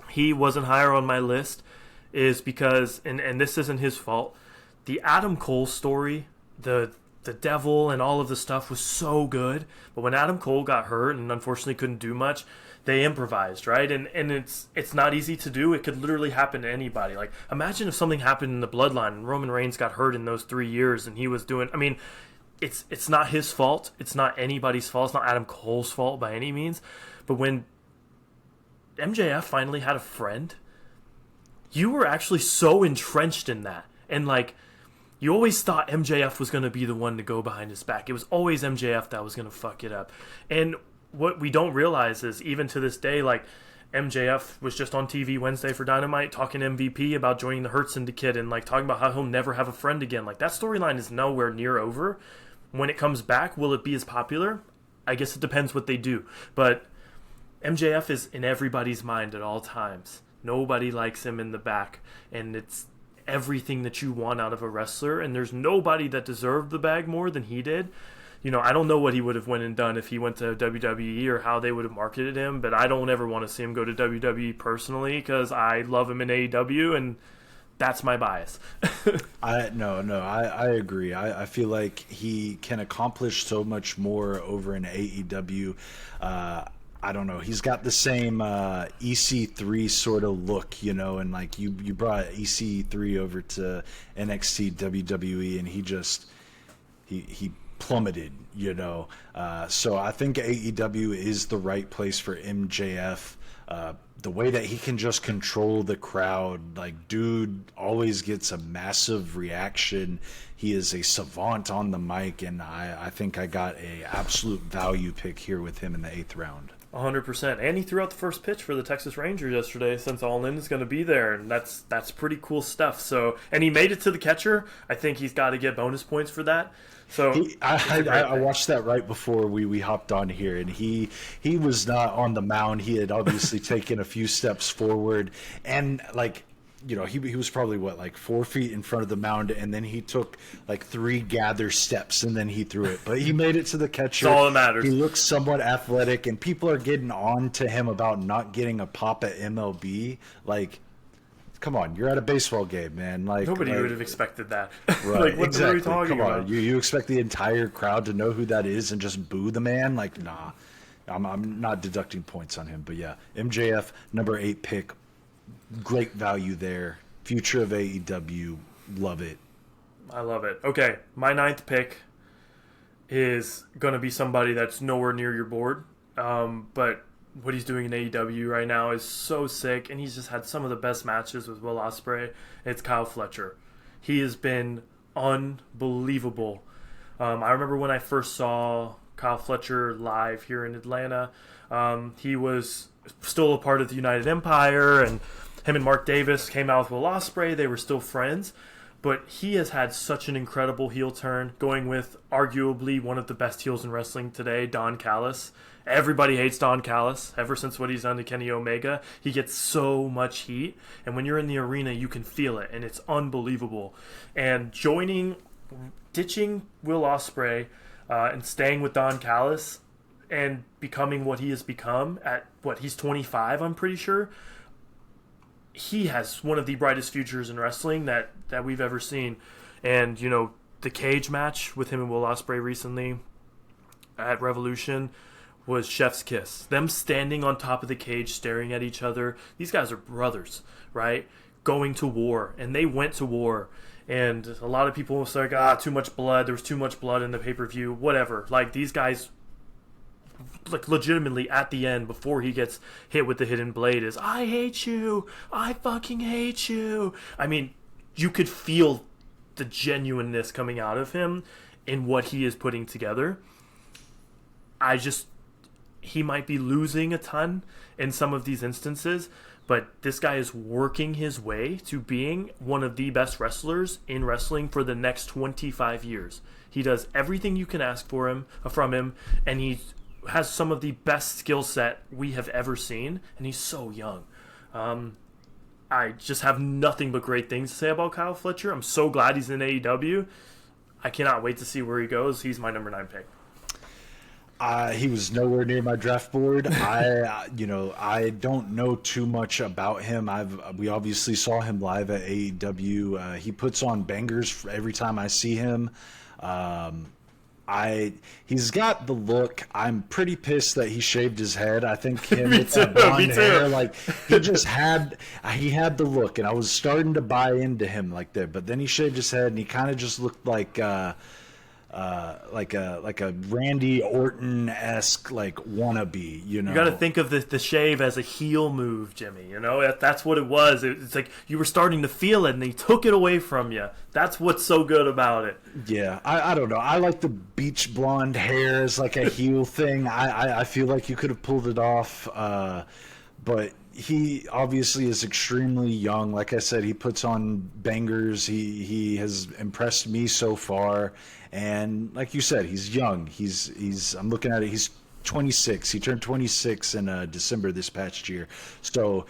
he wasn't higher on my list is because, and this isn't his fault, the Adam Cole story, the devil and all of the stuff was so good, but when Adam Cole got hurt and unfortunately couldn't do much, they improvised, right? And it's not easy to do. It could literally happen to anybody. Like, imagine if something happened in the bloodline and Roman Reigns got hurt in those 3 years and he was doing, I mean, it's not his fault. It's not anybody's fault. It's not Adam Cole's fault by any means. But when MJF finally had a friend, you were actually so entrenched in that. And, like, you always thought MJF was going to be the one to go behind his back. It was always MJF that was going to fuck it up. And what we don't realize is, even to this day, like, MJF was just on TV Wednesday for Dynamite talking to MVP about joining the Hurt Syndicate and, like, talking about how he'll never have a friend again. Like, that storyline is nowhere near over. When it comes back, will it be as popular? I guess it depends what they do. But MJF is in everybody's mind at all times. Nobody likes him in the back. And it's everything that you want out of a wrestler. And there's nobody that deserved the bag more than he did. You know, I don't know what he would have went and done if he went to WWE or how they would have marketed him, but I don't ever want to see him go to WWE personally because I love him in AEW, and that's my bias. I agree. I feel like he can accomplish so much more over in AEW. I don't know. He's got the same EC3 sort of look, you know, and like you brought EC3 over to NXT WWE, and he plummeted, you know. So I think AEW is the right place for MJF. The way that he can just control the crowd, like, dude always gets a massive reaction. He is a savant on the mic, and I think I got a absolute value pick here with him in the 8th round. 100%. And he threw out the first pitch for the Texas Rangers yesterday, since All In is going to be there, and that's pretty cool stuff. So, and he made it to the catcher. I think he's got to get bonus points for that. So I watched that right before we hopped on here, and he was not on the mound. He had obviously taken a few steps forward, and, like, you know, he was probably like 4 feet in front of the mound, and then he took like 3 gather steps, and then he threw it. But he made it to the catcher. That's all that matters. He looks somewhat athletic, and people are getting on to him about not getting a pop at MLB. Like, come on, you're at a baseball game, man. Like, nobody would have expected that. Right, like, what exactly. are we talking Come about? on, you expect the entire crowd to know who that is and just boo the man? Like, nah. I'm not deducting points on him. But yeah, MJF, number 8 pick. Great value there. Future of AEW. Love it. I love it. Okay, my 9th pick is going to be somebody that's nowhere near your board. But what he's doing in AEW right now is so sick, and he's just had some of the best matches with Will Ospreay. It's Kyle Fletcher. He has been unbelievable. I remember when I first saw Kyle Fletcher live here in Atlanta. He was still a part of the United Empire, and him and Mark Davis came out with Will Ospreay. They were still friends, but he has had such an incredible heel turn, going with arguably one of the best heels in wrestling today, Don Callis. Everybody hates Don Callis ever since what he's done to Kenny Omega. He gets so much heat, and when you're in the arena, you can feel it, and it's unbelievable. And ditching Will Ospreay and staying with Don Callis and becoming what he has become at, he's 25, I'm pretty sure. He has one of the brightest futures in wrestling that we've ever seen. And, you know, the cage match with him and Will Ospreay recently at Revolution was chef's kiss. Them standing on top of the cage, staring at each other. These guys are brothers, right? Going to war. And they went to war. And a lot of people was like, too much blood. There was too much blood in the pay-per-view. Whatever. Like, these guys, like, legitimately at the end, before he gets hit with the hidden blade, is, I hate you. I fucking hate you. I mean, you could feel the genuineness coming out of him in what he is putting together. He might be losing a ton in some of these instances, But this guy is working his way to being one of the best wrestlers in wrestling for the next 25 years. He does everything you can ask from him, and he has some of the best skill set we have ever seen, and he's so young. I just have nothing but great things to say about Kyle Fletcher. I'm so glad he's in AEW. I cannot wait to see where he goes. He's my number 9 pick. He was nowhere near my draft board. I don't know too much about him. We obviously saw him live at AEW. He puts on bangers every time I see him. He's got the look. I'm pretty pissed that he shaved his head. I think him with that blonde hair, like he had the look, and I was starting to buy into him like that. But then he shaved his head, and he kind of just looked like a Randy Orton-esque like wannabe, you know. You got to think of the shave as a heel move, Jimmy. You know, that's what it was. It's like you were starting to feel it, and they took it away from you. That's what's so good about it. Yeah, I don't know. I like the beach blonde hair as like a heel thing. I feel like you could have pulled it off, but he obviously is extremely young. Like I said, he puts on bangers. He has impressed me so far. And like you said, he's young. I'm looking at it. He's 26. He turned 26 in December this past year. So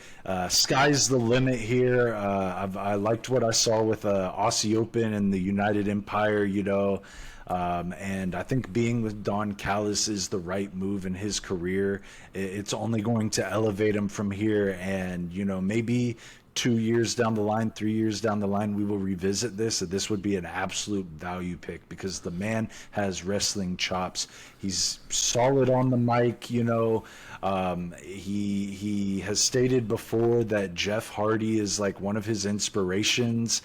sky's the limit here. I liked what I saw with Aussie Open and the United Empire, you know. And I think being with Don Callis is the right move in his career. It's only going to elevate him from here. And, you know, maybe 2 years down the line, 3 years down the line, we will revisit this. And this would be an absolute value pick because the man has wrestling chops. He's solid on the mic, you know. He has stated before that Jeff Hardy is like one of his inspirations.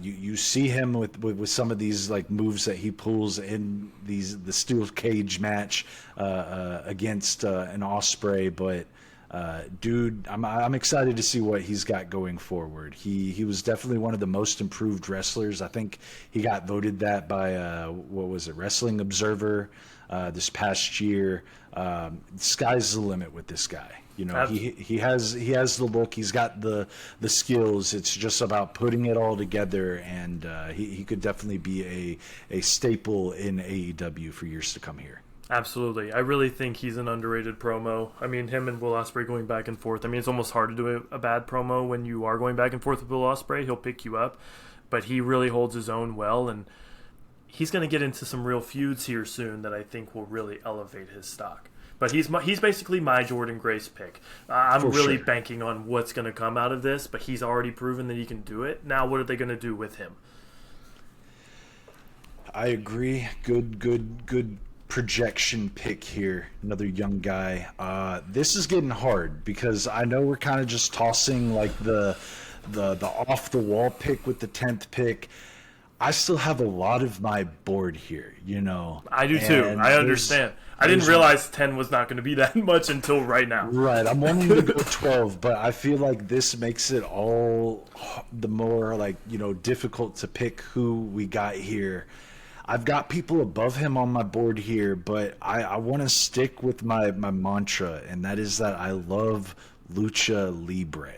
You see him with some of these like moves that he pulls in the steel cage match against an Ospreay, but dude, I'm excited to see what he's got going forward. He was definitely one of the most improved wrestlers. I think he got voted that by what was it, Wrestling Observer this past year. Sky's the limit with this guy. You know, he has the look. He's got the skills. It's just about putting it all together, and he could definitely be a staple in AEW for years to come here. Absolutely. I really think he's an underrated promo. I mean, him and Will Ospreay going back and forth. I mean, it's almost hard to do a bad promo when you are going back and forth with Will Ospreay. He'll pick you up, but he really holds his own well, and he's going to get into some real feuds here soon that I think will really elevate his stock. But he's basically my Jordan Grace pick. I'm really banking on what's going to come out of this, but he's already proven that he can do it. Now, what are they going to do with him? I agree. Good projection pick here. Another young guy. This is getting hard because I know we're kind of just tossing like the off the wall pick with the 10th pick. I still have a lot of my board here, you know. I do too. I understand. I didn't realize 10 was not going to be that much until right now. Right. I'm wanting to go 12, but I feel like this makes it all the more like, you know, difficult to pick who we got here. I've got people above him on my board here, but I want to stick with my mantra, and that is that I love Lucha Libre.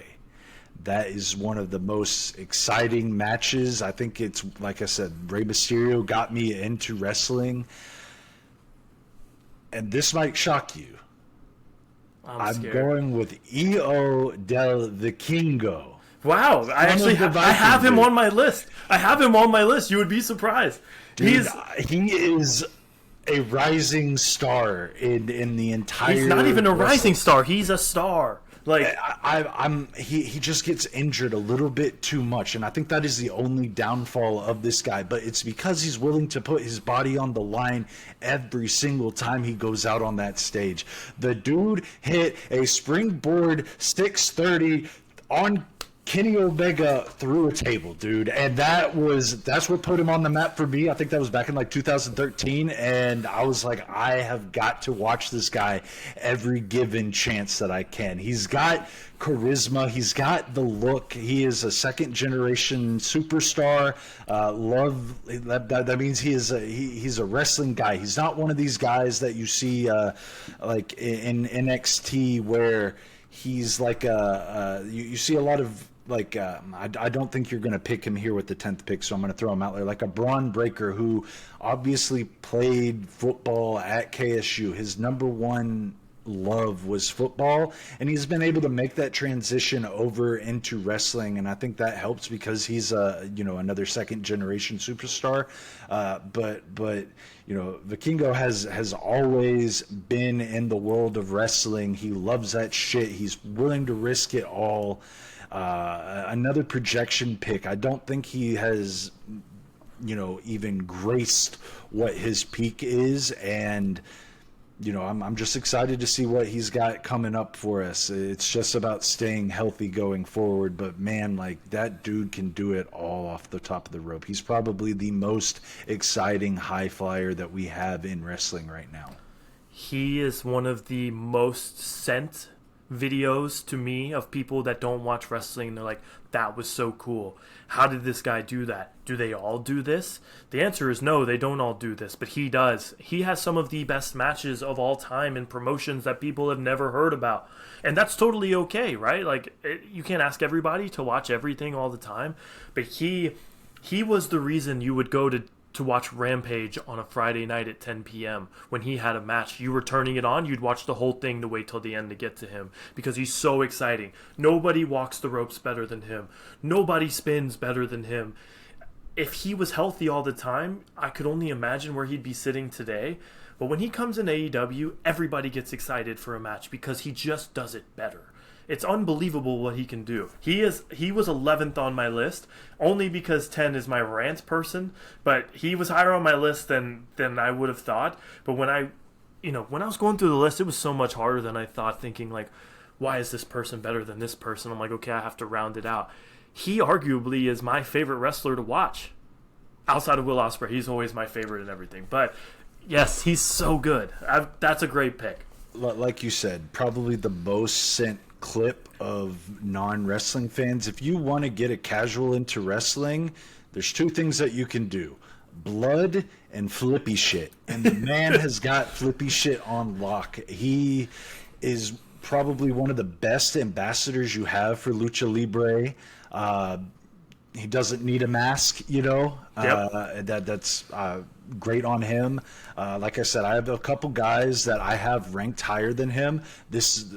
That is one of the most exciting matches. I think it's, like I said, Rey Mysterio got me into wrestling. And this might shock you. I'm going with EO del Vikingo. Wow, I have him on my list. I have him on my list. You would be surprised. Dude, he is a rising star in the entire. He's not even a rising star. He's a star. Like he just gets injured a little bit too much, and I think that is the only downfall of this guy. But it's because he's willing to put his body on the line every single time he goes out on that stage. The dude hit a springboard 630 on Kenny Omega through a table, dude, and that's what put him on the map for me. I think that was back in like 2013, and I was like, I have got to watch this guy every given chance that I can. He's got charisma, he's got the look. He is a second generation superstar. That means he's a wrestling guy. He's not one of these guys that you see like in NXT where he's like you see a lot of like I don't think you're going to pick him here with the 10th pick, so I'm going to throw him out there like a Braun Breaker who obviously played football at KSU. His number one love was football, and he's been able to make that transition over into wrestling, and I think that helps because he's another second generation superstar. But Vikingo has always been in the world of wrestling. He loves that shit. He's willing to risk it all. Another projection pick. I don't think he has even graced what his peak is, and I'm just excited to see what he's got coming up for us. It's just about staying healthy going forward. But man, like that dude can do it all off the top of the rope. He's probably the most exciting high flyer that we have in wrestling right now. He is one of the most sent videos to me of people that don't watch wrestling. They're like, that was so cool. How did this guy do that? Do they all do this? The answer is no, they don't all do this, but he does. He has some of the best matches of all time in promotions that people have never heard about. And that's totally okay, right? Like, you can't ask everybody to watch everything all the time, but he was the reason you would go to watch Rampage on a Friday night at 10 p.m. When he had a match. You were turning it on, you'd watch the whole thing to wait till the end to get to him because he's so exciting. Nobody walks the ropes better than him. Nobody spins better than him. If he was healthy all the time, I could only imagine where he'd be sitting today. But when he comes in AEW, everybody gets excited for a match because he just does it better. It's unbelievable what he can do. He was 11th on my list, only because 10 is my rant person, but he was higher on my list than I would have thought. But when I was going through the list, it was so much harder than I thought, thinking like, why is this person better than this person? I'm like, okay, I have to round it out. He arguably is my favorite wrestler to watch. Outside of Will Ospreay, he's always my favorite and everything. But yes, he's so good. That's a great pick. Like you said, probably the most sent clip of non-wrestling fans. If you want to get a casual into wrestling, there's two things that you can do: blood and flippy shit. And the man has got flippy shit on lock. He is probably one of the best ambassadors you have for Lucha Libre. He doesn't need a mask, Yep. That's great on him. Like I said, I have a couple guys that I have ranked higher than him.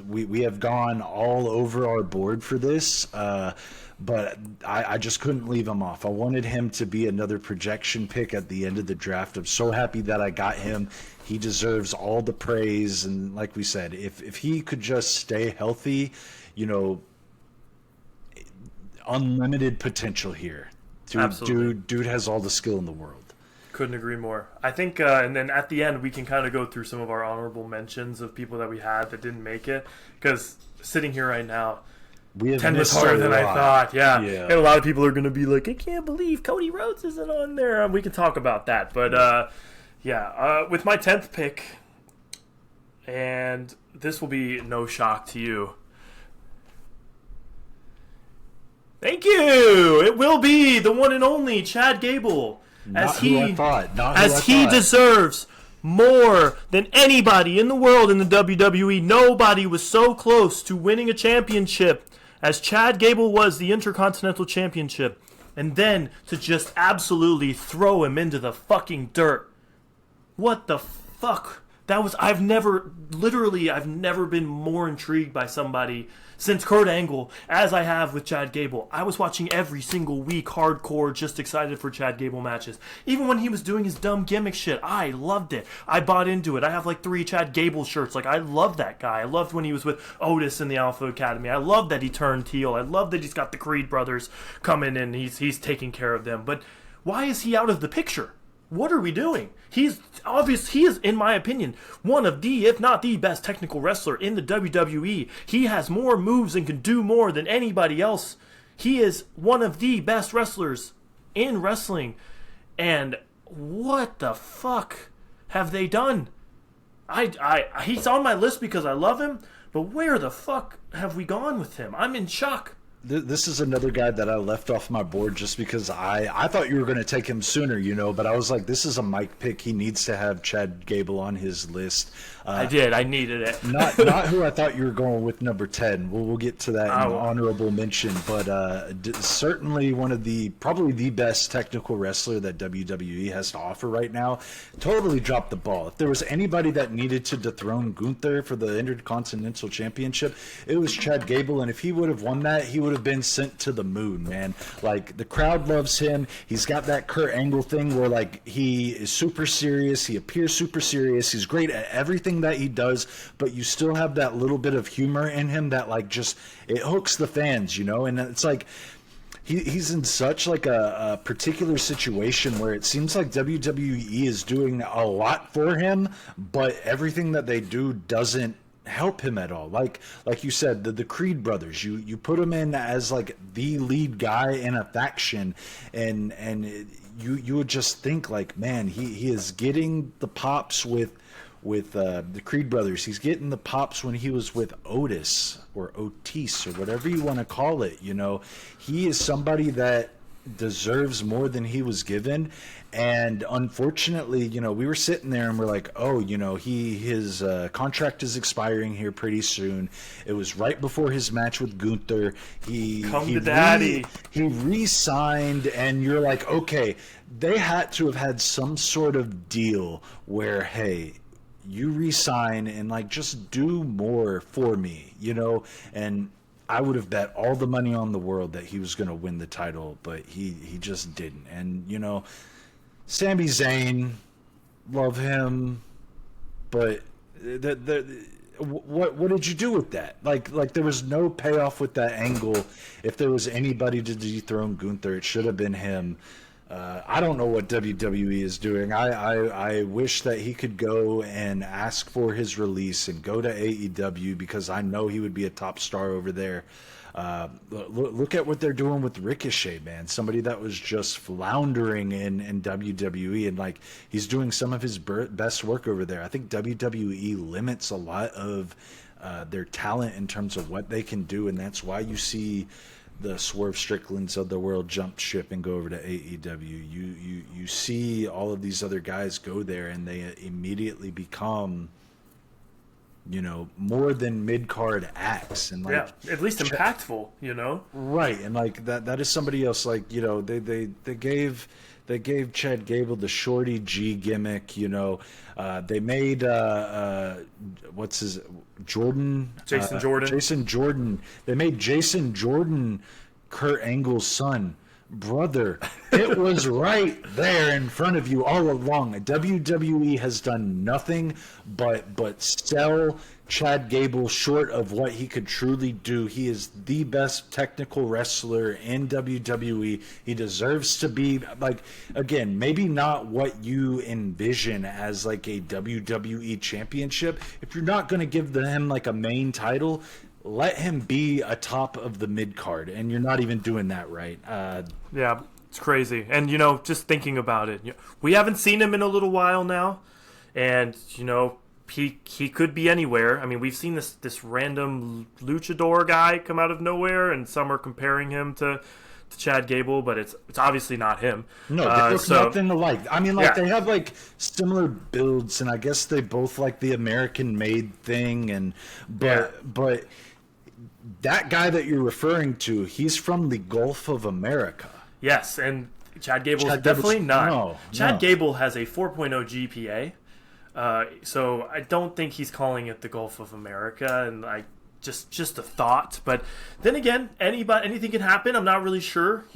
We have gone all over our board for this, but I just couldn't leave him off. I wanted him to be another projection pick at the end of the draft. I'm so happy that I got him. He deserves all the praise, and like we said, if he could just stay healthy, unlimited potential here. Dude has all the skill in the world. Couldn't agree more. I think, and then at the end, we can kind of go through some of our honorable mentions of people that we had that didn't make it. Because sitting here right now, 10 was harder than I thought. Yeah. And a lot of people are going to be like, I can't believe Cody Rhodes isn't on there. We can talk about that. But, with my 10th pick, and this will be no shock to you. Thank you! It will be the one and only Chad Gable. He deserves more than anybody in the world in the WWE. Nobody was so close to winning a championship as Chad Gable was the Intercontinental Championship. And then to just absolutely throw him into the fucking dirt. What the fuck? I've never been more intrigued by somebody since Kurt Angle as I have with Chad Gable. I was watching every single week hardcore, just excited for Chad Gable matches. Even when he was doing his dumb gimmick shit, I loved it. I bought into it. I have like 3 Chad Gable shirts. Like, I love that guy. I loved when he was with Otis in the Alpha Academy. I love that he turned heel. I love that he's got the Creed brothers coming and he's taking care of them. But why is he out of the picture? What are we doing? He is, in my opinion, one of the, if not the best technical wrestler in the WWE. He has more moves and can do more than anybody else. He is one of the best wrestlers in wrestling. And what the fuck have they done? He's on my list because I love him, but where the fuck have we gone with him? I'm in shock. This is another guy that I left off my board just because I thought you were going to take him sooner, but I was like, this is a Mike pick. He needs to have Chad Gable on his list. I did. I needed it. not who I thought you were going with number 10. We'll get to that in the honorable mention, but certainly probably the best technical wrestler that WWE has to offer right now. Totally dropped the ball. If there was anybody that needed to dethrone Gunther for the Intercontinental Championship, it was Chad Gable, and if he would have won that, he would have been sent to the moon, man. Like, the crowd loves him. He's got that Kurt Angle thing where, like, he is super serious. He appears super serious. He's great at everything that he does, but you still have that little bit of humor in him that, like, just, it hooks the fans, and it's like he's in such like a particular situation where it seems like WWE is doing a lot for him, but everything that they do doesn't help him at all. Like you said, the Creed brothers, you put him in as like the lead guy in a faction, and you would just think like, man, he is getting the pops with the Creed brothers. He's getting the pops when he was with Otis or Otis or whatever you want to call it. He is somebody that deserves more than he was given. And unfortunately, we were sitting there and we're like, oh, his contract is expiring here pretty soon. It was right before his match with Gunther. He re-signed, and you're like, okay, they had to have had some sort of deal where, hey, you resign and like just do more for me, and I would have bet all the money on the world that he was going to win the title, but he just didn't. And Sami Zayn, love him, but what did you do with that? Like there was no payoff with that angle. If there was anybody to dethrone Gunther, it should have been him. I don't know what WWE is doing. I wish that he could go and ask for his release and go to AEW, because I know he would be a top star over there. Look at what they're doing with Ricochet, man. Somebody that was just floundering in WWE, and like he's doing some of his best work over there. I think WWE limits a lot of their talent in terms of what they can do, and that's why you see the Swerve Stricklands of the world jump ship and go over to AEW. You see all of these other guys go there, and they immediately become, more than mid-card acts, and like at least impactful, right. And like that is somebody else. Like they gave Chad Gable the Shorty G gimmick. They made what's his Jordan Jason Jordan. They made Jason Jordan Kurt Angle's son. Brother, it was right there in front of you all along. WWE has done nothing but sell Chad Gable short of what he could truly do. He is the best technical wrestler in WWE. He deserves to be, like, again, maybe not what you envision as like a WWE championship. If you're not going to give him like a main title, let him be a top of the mid card, and you're not even doing that right. Yeah, it's crazy. And just thinking about it, we haven't seen him in a little while now, and he could be anywhere. I mean, we've seen this random luchador guy come out of nowhere, and some are comparing him to Chad Gable, but it's obviously not him. No, they look nothing alike. I mean, they have like similar builds, and I guess they both like the American-made thing, but that guy that you're referring to, he's from the Gulf of America. Yes, and Chad Gable's definitely not. No. Chad Gable has a 4.0 GPA, so I don't think he's calling it the Gulf of America, and just a thought. But then again, anything can happen. I'm not really sure,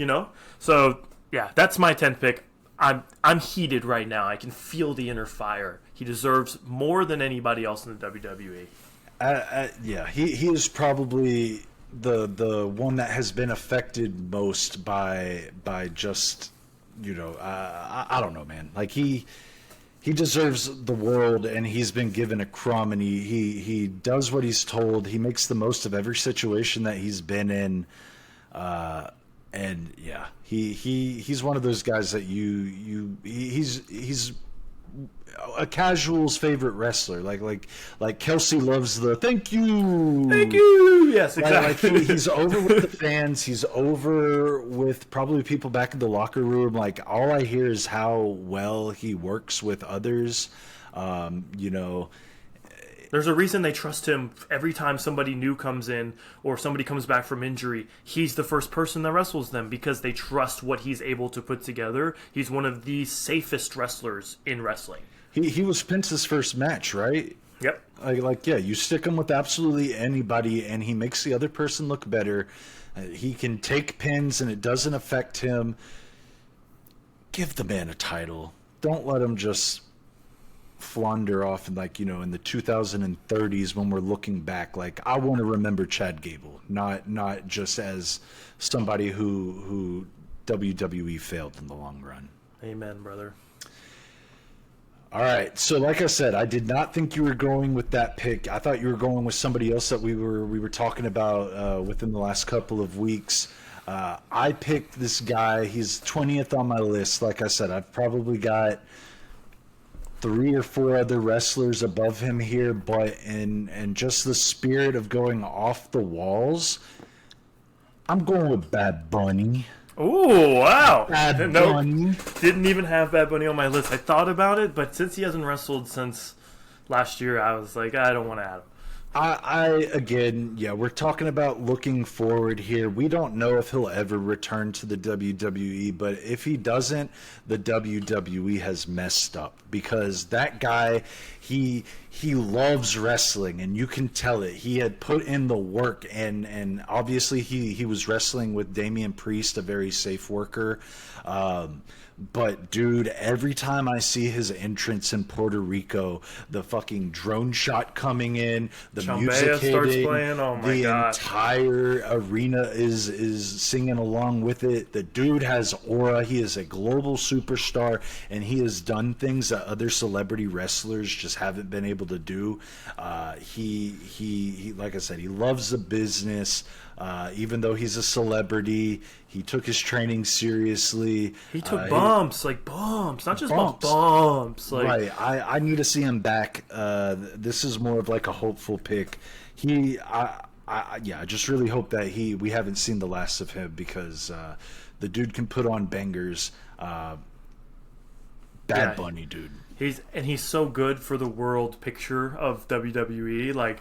So yeah, that's my 10th pick. I'm heated right now. I can feel the inner fire. He deserves more than anybody else in the WWE. Yeah, he is probably the one that has been affected most by just I don't know, man. Like he deserves the world, and he's been given a crumb, and he does what he's told. He makes the most of every situation that he's been in, and yeah, he's one of those guys that he's a casual's favorite wrestler. Like Kelsey loves the thank you. Yes, exactly. Like he's over with the fans. He's over with probably people back in the locker room. Like all I hear is how well he works with others. You know. There's a reason they trust him every time somebody new comes in or somebody comes back from injury. He's the first person that wrestles them because they trust what he's able to put together. He's one of the safest wrestlers in wrestling. He was Pence's first match, right? Yep. Yeah, you stick him with absolutely anybody, and he makes the other person look better. He can take pins, and it doesn't affect him. Give the man a title. Don't let him just flounder off in in the 2030s when we're looking back. Like, I want to remember Chad Gable, not just as somebody who WWE failed in the long run. Amen, brother. All right, so like I said, I did not think you were going with that pick. I thought you were going with somebody else that we were talking about within the last couple of weeks. I picked this guy. He's 20th on my list. Like I said, I've probably got 3 or 4 other wrestlers above him here, but in just the spirit of going off the walls, I'm going with Bad Bunny. Oh, wow. Bad Bunny. Didn't even have Bad Bunny on my list. I thought about it, but since he hasn't wrestled since last year, I was like, I don't want to add him. Again, we're talking about looking forward here. We don't know if he'll ever return to the WWE, but if he doesn't, the WWE has messed up because that guy, he loves wrestling, and you can tell it. He had put in the work, and obviously he was wrestling with Damian Priest, a very safe worker. But dude, every time I see his entrance in Puerto Rico, the fucking drone shot coming in, the music hitting, playing. Oh my the God. entire arena is singing along with it. The dude has aura. He is a global superstar, and he has done things that other celebrity wrestlers just haven't been able to do. He like I said, he loves the business. Even though he's a celebrity, he took his training seriously. He took bumps, not just bumps. Right. I need to see him back. This is more of like a hopeful pick. I just really hope that we haven't seen the last of him because the dude can put on bangers. Bad Bunny, dude. He's so good for the world picture of WWE.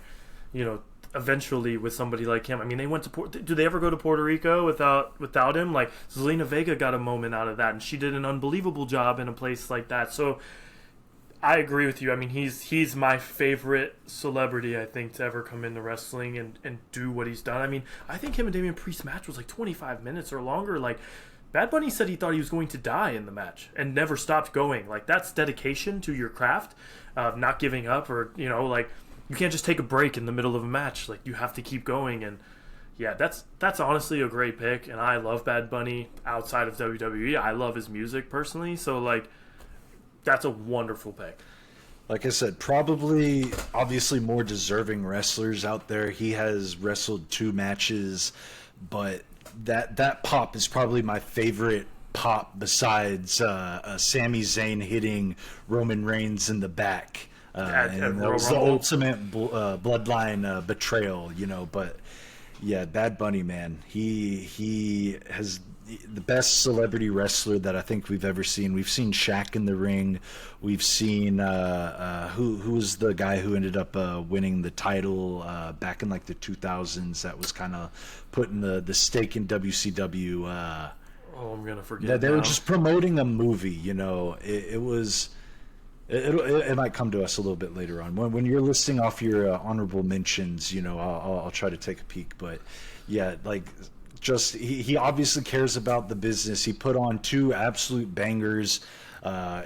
Eventually with somebody like him. I mean, they went to do they ever go to Puerto Rico without him? Like, Zelina Vega got a moment out of that, and she did an unbelievable job in a place like that. So I agree with you. I mean, he's my favorite celebrity, I think, to ever come into wrestling and do what he's done. I mean, I think him and Damian Priest's match was like 25 minutes or longer. Like, Bad Bunny said he thought he was going to die in the match and never stopped going. Like, that's dedication to your craft, not giving up, or you can't just take a break in the middle of a match. Like, you have to keep going. And yeah, that's honestly a great pick. And I love Bad Bunny outside of WWE. I love his music personally. So that's a wonderful pick. Like I said, probably obviously more deserving wrestlers out there. He has wrestled 2 matches, but that pop is probably my favorite pop besides Sami Zayn hitting Roman Reigns in the back. And that was the ultimate bloodline betrayal, but yeah, Bad Bunny, man, he has the best celebrity wrestler that I think we've ever seen. We've seen Shaq in the ring. We've seen who was the guy who ended up winning the title back in like the 2000s that was kind of putting the stake in WCW. I'm gonna forget. They were just promoting a movie, it was. It might come to us a little bit later on when you're listing off your honorable mentions. I'll try to take a peek, but yeah, he obviously cares about the business. He put on 2 absolute bangers,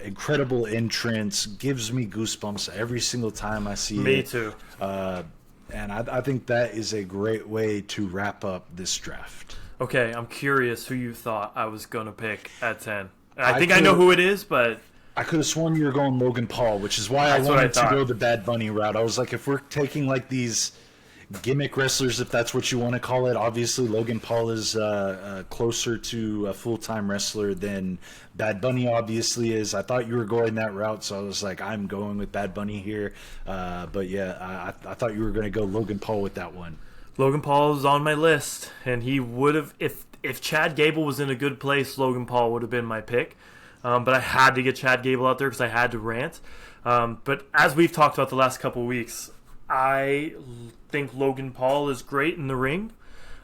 incredible entrance, gives me goosebumps every single time I see it. Me too. And I think that is a great way to wrap up this draft. Okay, I'm curious who you thought I was gonna pick at 10. I think I know who it is, but I could have sworn you were going Logan Paul, which is why I wanted to go the Bad Bunny route. I was like, if we're taking like these gimmick wrestlers, if that's what you want to call it. Obviously, Logan Paul is closer to a full-time wrestler than Bad Bunny obviously is. I thought you were going that route, so I was like, I'm going with Bad Bunny here. But yeah, I thought you were going to go Logan Paul with that one. Logan Paul is on my list, and he would have, if Chad Gable was in a good place, Logan Paul would have been my pick. But I had to get Chad Gable out there because I had to rant. But as we've talked about the last couple of weeks, I think Logan Paul is great in the ring.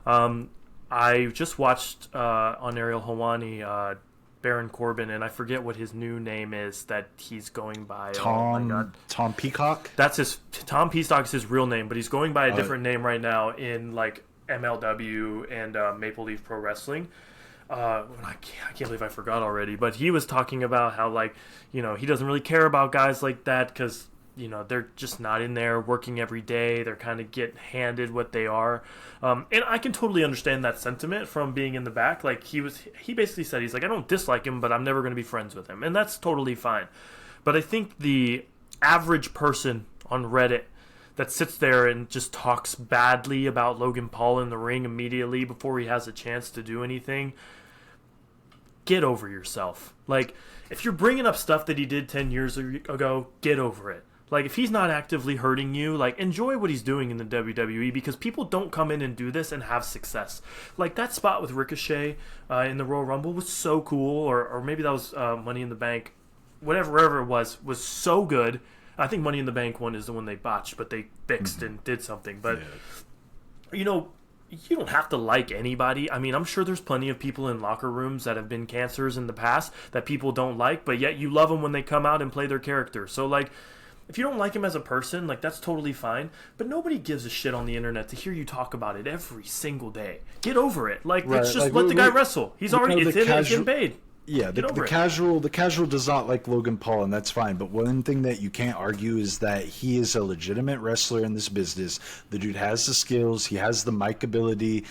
I just watched on Ariel Helwani, Baron Corbin, and I forget what his new name is that he's going by. Tom Peacock? Tom Peacock is his real name, but he's going by a different name right now in like MLW and Maple Leaf Pro Wrestling. I can't believe I forgot already, but he was talking about how, like, he doesn't really care about guys like that because, they're just not in there working every day. They're kind of get handed what they are. And I can totally understand that sentiment from being in the back. Like, he basically said, he's like, I don't dislike him, but I'm never going to be friends with him. And that's totally fine. But I think the average person on Reddit that sits there and just talks badly about Logan Paul in the ring immediately before he has a chance to do anything, get over yourself. Like, if you're bringing up stuff that he did 10 years ago, get over it. Like, if he's not actively hurting you, like, enjoy what he's doing in the WWE, because people don't come in and do this and have success. Like, that spot with Ricochet in the Royal Rumble was so cool, or maybe that was Money in the Bank, whatever it was so good. I think Money in the Bank one is the one they botched, but they fixed and did something. But, you don't have to like anybody. I mean, I'm sure there's plenty of people in locker rooms that have been cancers in the past that people don't like, but yet you love them when they come out and play their character. So, like, if you don't like him as a person, like, that's totally fine. But nobody gives a shit on the internet to hear you talk about it every single day. Get over it. Like, let's just let the guy wrestle. He's already getting paid. Yeah, the casual does not like Logan Paul, and that's fine. But one thing that you can't argue is that he is a legitimate wrestler in this business. The dude has the skills. He has the mic ability.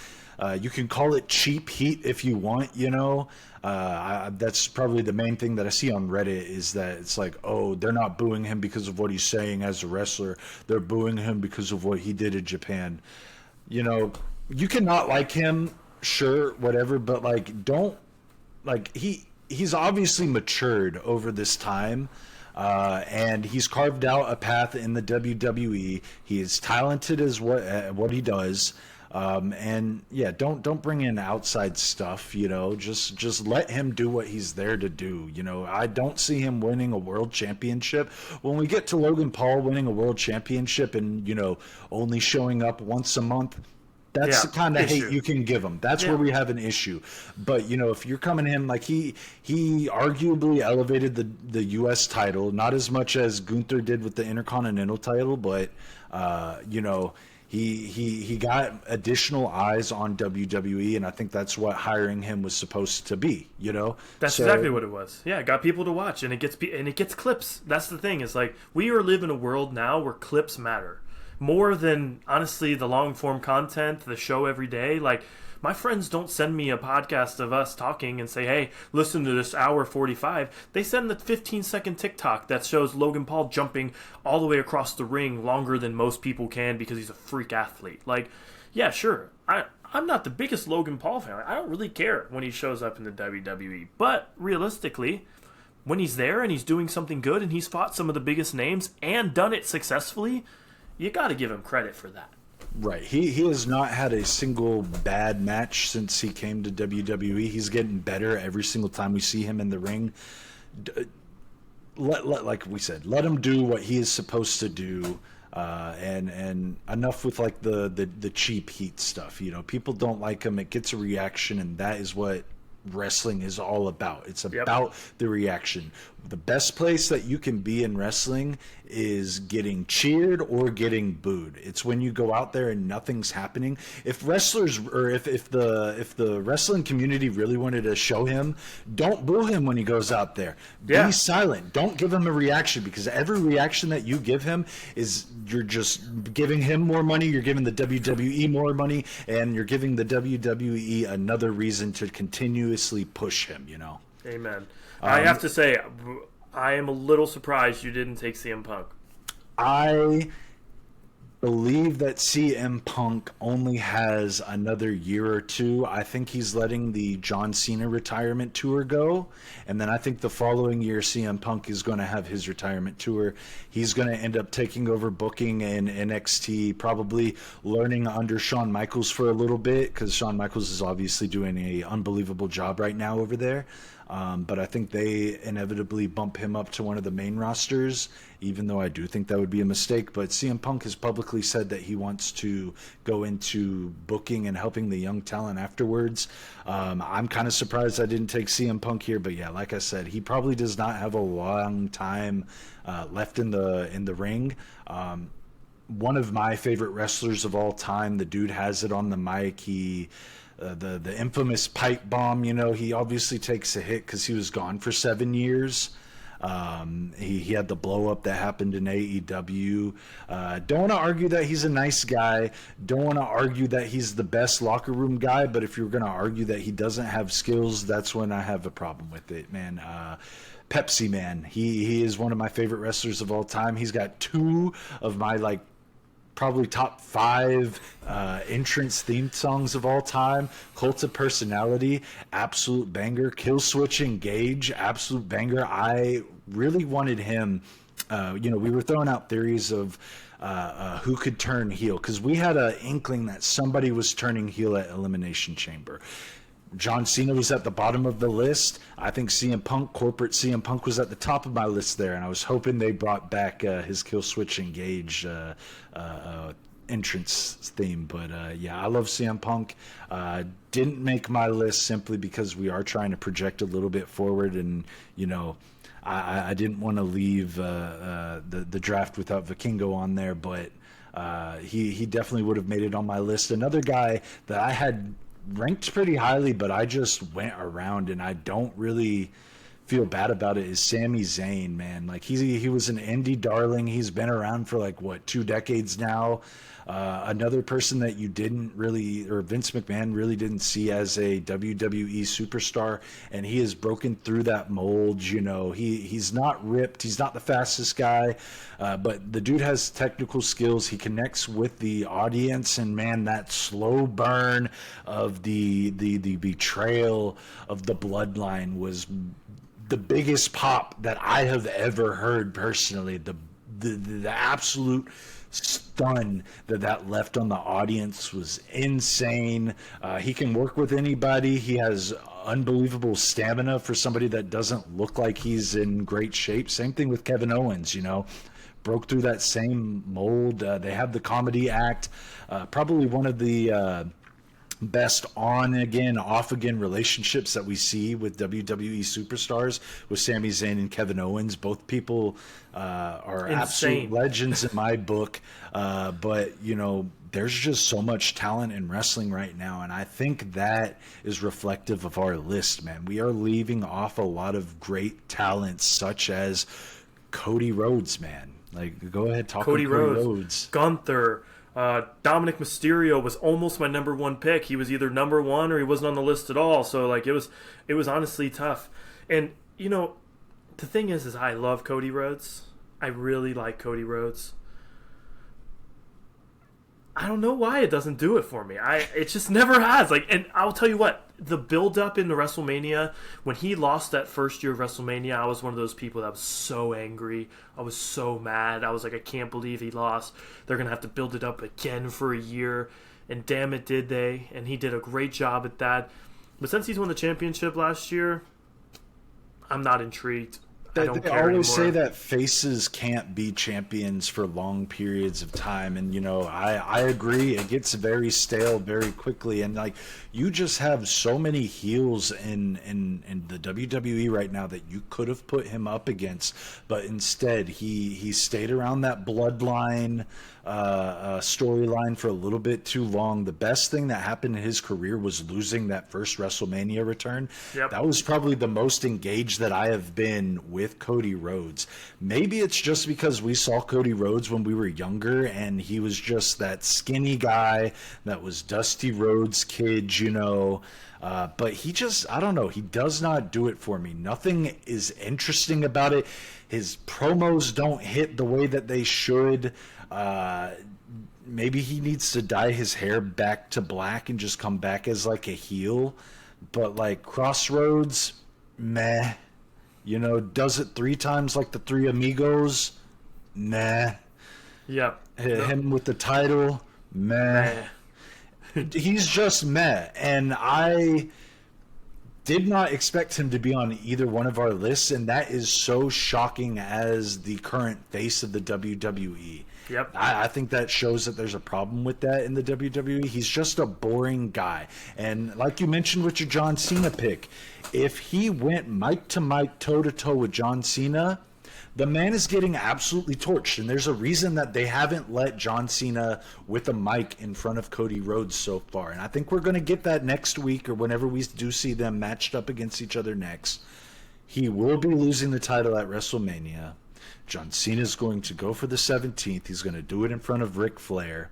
You can call it cheap heat if you want, that's probably the main thing that I see on Reddit, is that it's like, oh, they're not booing him because of what he's saying as a wrestler. They're booing him because of what he did in Japan. You cannot like him, sure, whatever, but, like, don't, like, he's obviously matured over this time. And he's carved out a path in the WWE. He is talented as what he does. And yeah, don't bring in outside stuff, just let him do what he's there to do. I don't see him winning a world championship. When we get to Logan Paul winning a world championship and, only showing up once a month, that's the kind of hate you can give him. That's where we have an issue. But, if you're coming in, like, he arguably elevated the U.S. title, not as much as Gunther did with the Intercontinental title, but, He got additional eyes on WWE, and I think that's what hiring him was supposed to be. That's exactly what it was. Yeah, it got people to watch, and it gets clips. That's the thing. Is like, we live in a world now where clips matter more than, honestly, the long form content, the show every day. Like, my friends don't send me a podcast of us talking and say, hey, listen to this hour 45. They send the 15-second TikTok that shows Logan Paul jumping all the way across the ring longer than most people can because he's a freak athlete. Like, yeah, sure. I'm not the biggest Logan Paul fan. I don't really care when he shows up in the WWE. But realistically, when he's there and he's doing something good and he's fought some of the biggest names and done it successfully, you got to give him credit for that. Right. He has not had a single bad match since he came to WWE. He's getting better every single time we see him in the ring. Like we said, let him do what he is supposed to do. And enough with, like, the cheap heat stuff. People don't like him. It gets a reaction, and that is what wrestling is all about. It's about the reaction. The best place that you can be in wrestling is getting cheered or getting booed. It's when you go out there and nothing's happening. If wrestlers, or if the wrestling community really wanted to show him, don't boo him when he goes out there. Be silent. Don't give him a reaction, because every reaction that you give him is, you're just giving him more money, you're giving the WWE more money, and you're giving the WWE another reason to continuously push him, Amen. I have to say, I am a little surprised you didn't take CM Punk. I believe that CM Punk only has another year or two. I think he's letting the John Cena retirement tour go. And then I think the following year, CM Punk is going to have his retirement tour. He's going to end up taking over booking in NXT, probably learning under Shawn Michaels for a little bit, because Shawn Michaels is obviously doing an unbelievable job right now over there. But I think they inevitably bump him up to one of the main rosters, even though I do think that would be a mistake. But CM Punk has publicly said that he wants to go into booking and helping the young talent afterwards. I'm kind of surprised I didn't take CM Punk here, but yeah, like I said, he probably does not have a long time left in the ring. One of my favorite wrestlers of all time. The dude has it on the mic. The infamous pipe bomb, he obviously takes a hit because he was gone for 7 years. He had the blow up that happened in AEW. Don't want to argue that he's a nice guy. Don't want to argue that he's the best locker room guy. But if you're going to argue that he doesn't have skills, that's when I have a problem with it, man. Pepsi Man. He is one of my favorite wrestlers of all time. He's got two of my probably top 5 entrance theme songs of all time. Cult of Personality, absolute banger. Kill Switch Engage, absolute banger. I really wanted him. We were throwing out theories of who could turn heel, because we had an inkling that somebody was turning heel at Elimination Chamber. John Cena was at the bottom of the list. I think corporate CM Punk was at the top of my list there, and I was hoping they brought back his Kill Switch Engage entrance theme. But I love CM Punk. Didn't make my list simply because we are trying to project a little bit forward, and I didn't want to leave the draft without Vikingo on there, but he definitely would have made it on my list. Another guy that I had ranked pretty highly, but I just went around, and I don't really feel bad about it, is Sami Zayn, man. He was an indie darling. He's been around for 2 decades now. Another person that you didn't really, or Vince McMahon really didn't see as a WWE superstar, and he has broken through that mold. He's not ripped, he's not the fastest guy, but the dude has technical skills. He connects with the audience, and man, that slow burn of the betrayal of the bloodline was the biggest pop that I have ever heard personally. The absolute stun that left on the audience was insane. He can work with anybody. He has unbelievable stamina for somebody that doesn't look like he's in great shape. Same thing with Kevin Owens, broke through that same mold. They have the comedy act, probably one of the best on again, off again relationships that we see with WWE superstars, with Sami Zayn and Kevin Owens. Both people are insane, absolute legends in my book. But there's just so much talent in wrestling right now, and I think that is reflective of our list, man. We are leaving off a lot of great talents, such as Cody Rhodes, man. Go ahead, talk about Cody Rhodes. Gunther. Dominic Mysterio was almost my number 1 pick. He was either number 1 or he wasn't on the list at all. So it was honestly tough. And the thing is I love Cody Rhodes. I really like Cody Rhodes. I don't know why it doesn't do it for me. It just never has. And I'll tell you what, the build up in the WrestleMania, when he lost that first year of WrestleMania, I was one of those people that was so angry. I was so mad. I was like, I can't believe he lost. They're going to have to build it up again for a year. And damn it, did they. And he did a great job at that. But since he's won the championship last year, I'm not intrigued. They always anymore. Say that faces can't be champions for long periods of time, and I agree. It gets very stale very quickly, and you just have so many heels in the WWE right now that you could have put him up against, but instead he stayed around that bloodline storyline for a little bit too long. The best thing that happened in his career was losing that first WrestleMania return. Yep. That was probably the most engaged that I have been with Cody Rhodes. Maybe it's just because we saw Cody Rhodes when we were younger, and he was just that skinny guy that was Dusty Rhodes' kid, but he just, I don't know, he does not do it for me. Nothing is interesting about it. His promos don't hit the way that they should. maybe he needs to dye his hair back to black and just come back as like a heel. But like Crossroads, meh. You know, does it 3 times like the Three Amigos, meh. Yep. Him with the title, meh. He's just meh. And I did not expect him to be on either one of our lists, and that is so shocking as the current face of the WWE. Yep. I think that shows that there's a problem with that in the WWE. He's just a boring guy. And like you mentioned with your John Cena pick, if he went mic to mic, toe to toe with John Cena, the man is getting absolutely torched. And there's a reason that they haven't let John Cena with a mic in front of Cody Rhodes so far. And I think we're going to get that next week or whenever we do see them matched up against each other next. He will be losing the title at WrestleMania. John Cena is going to go for the 17th. He's going to do it in front of Ric Flair.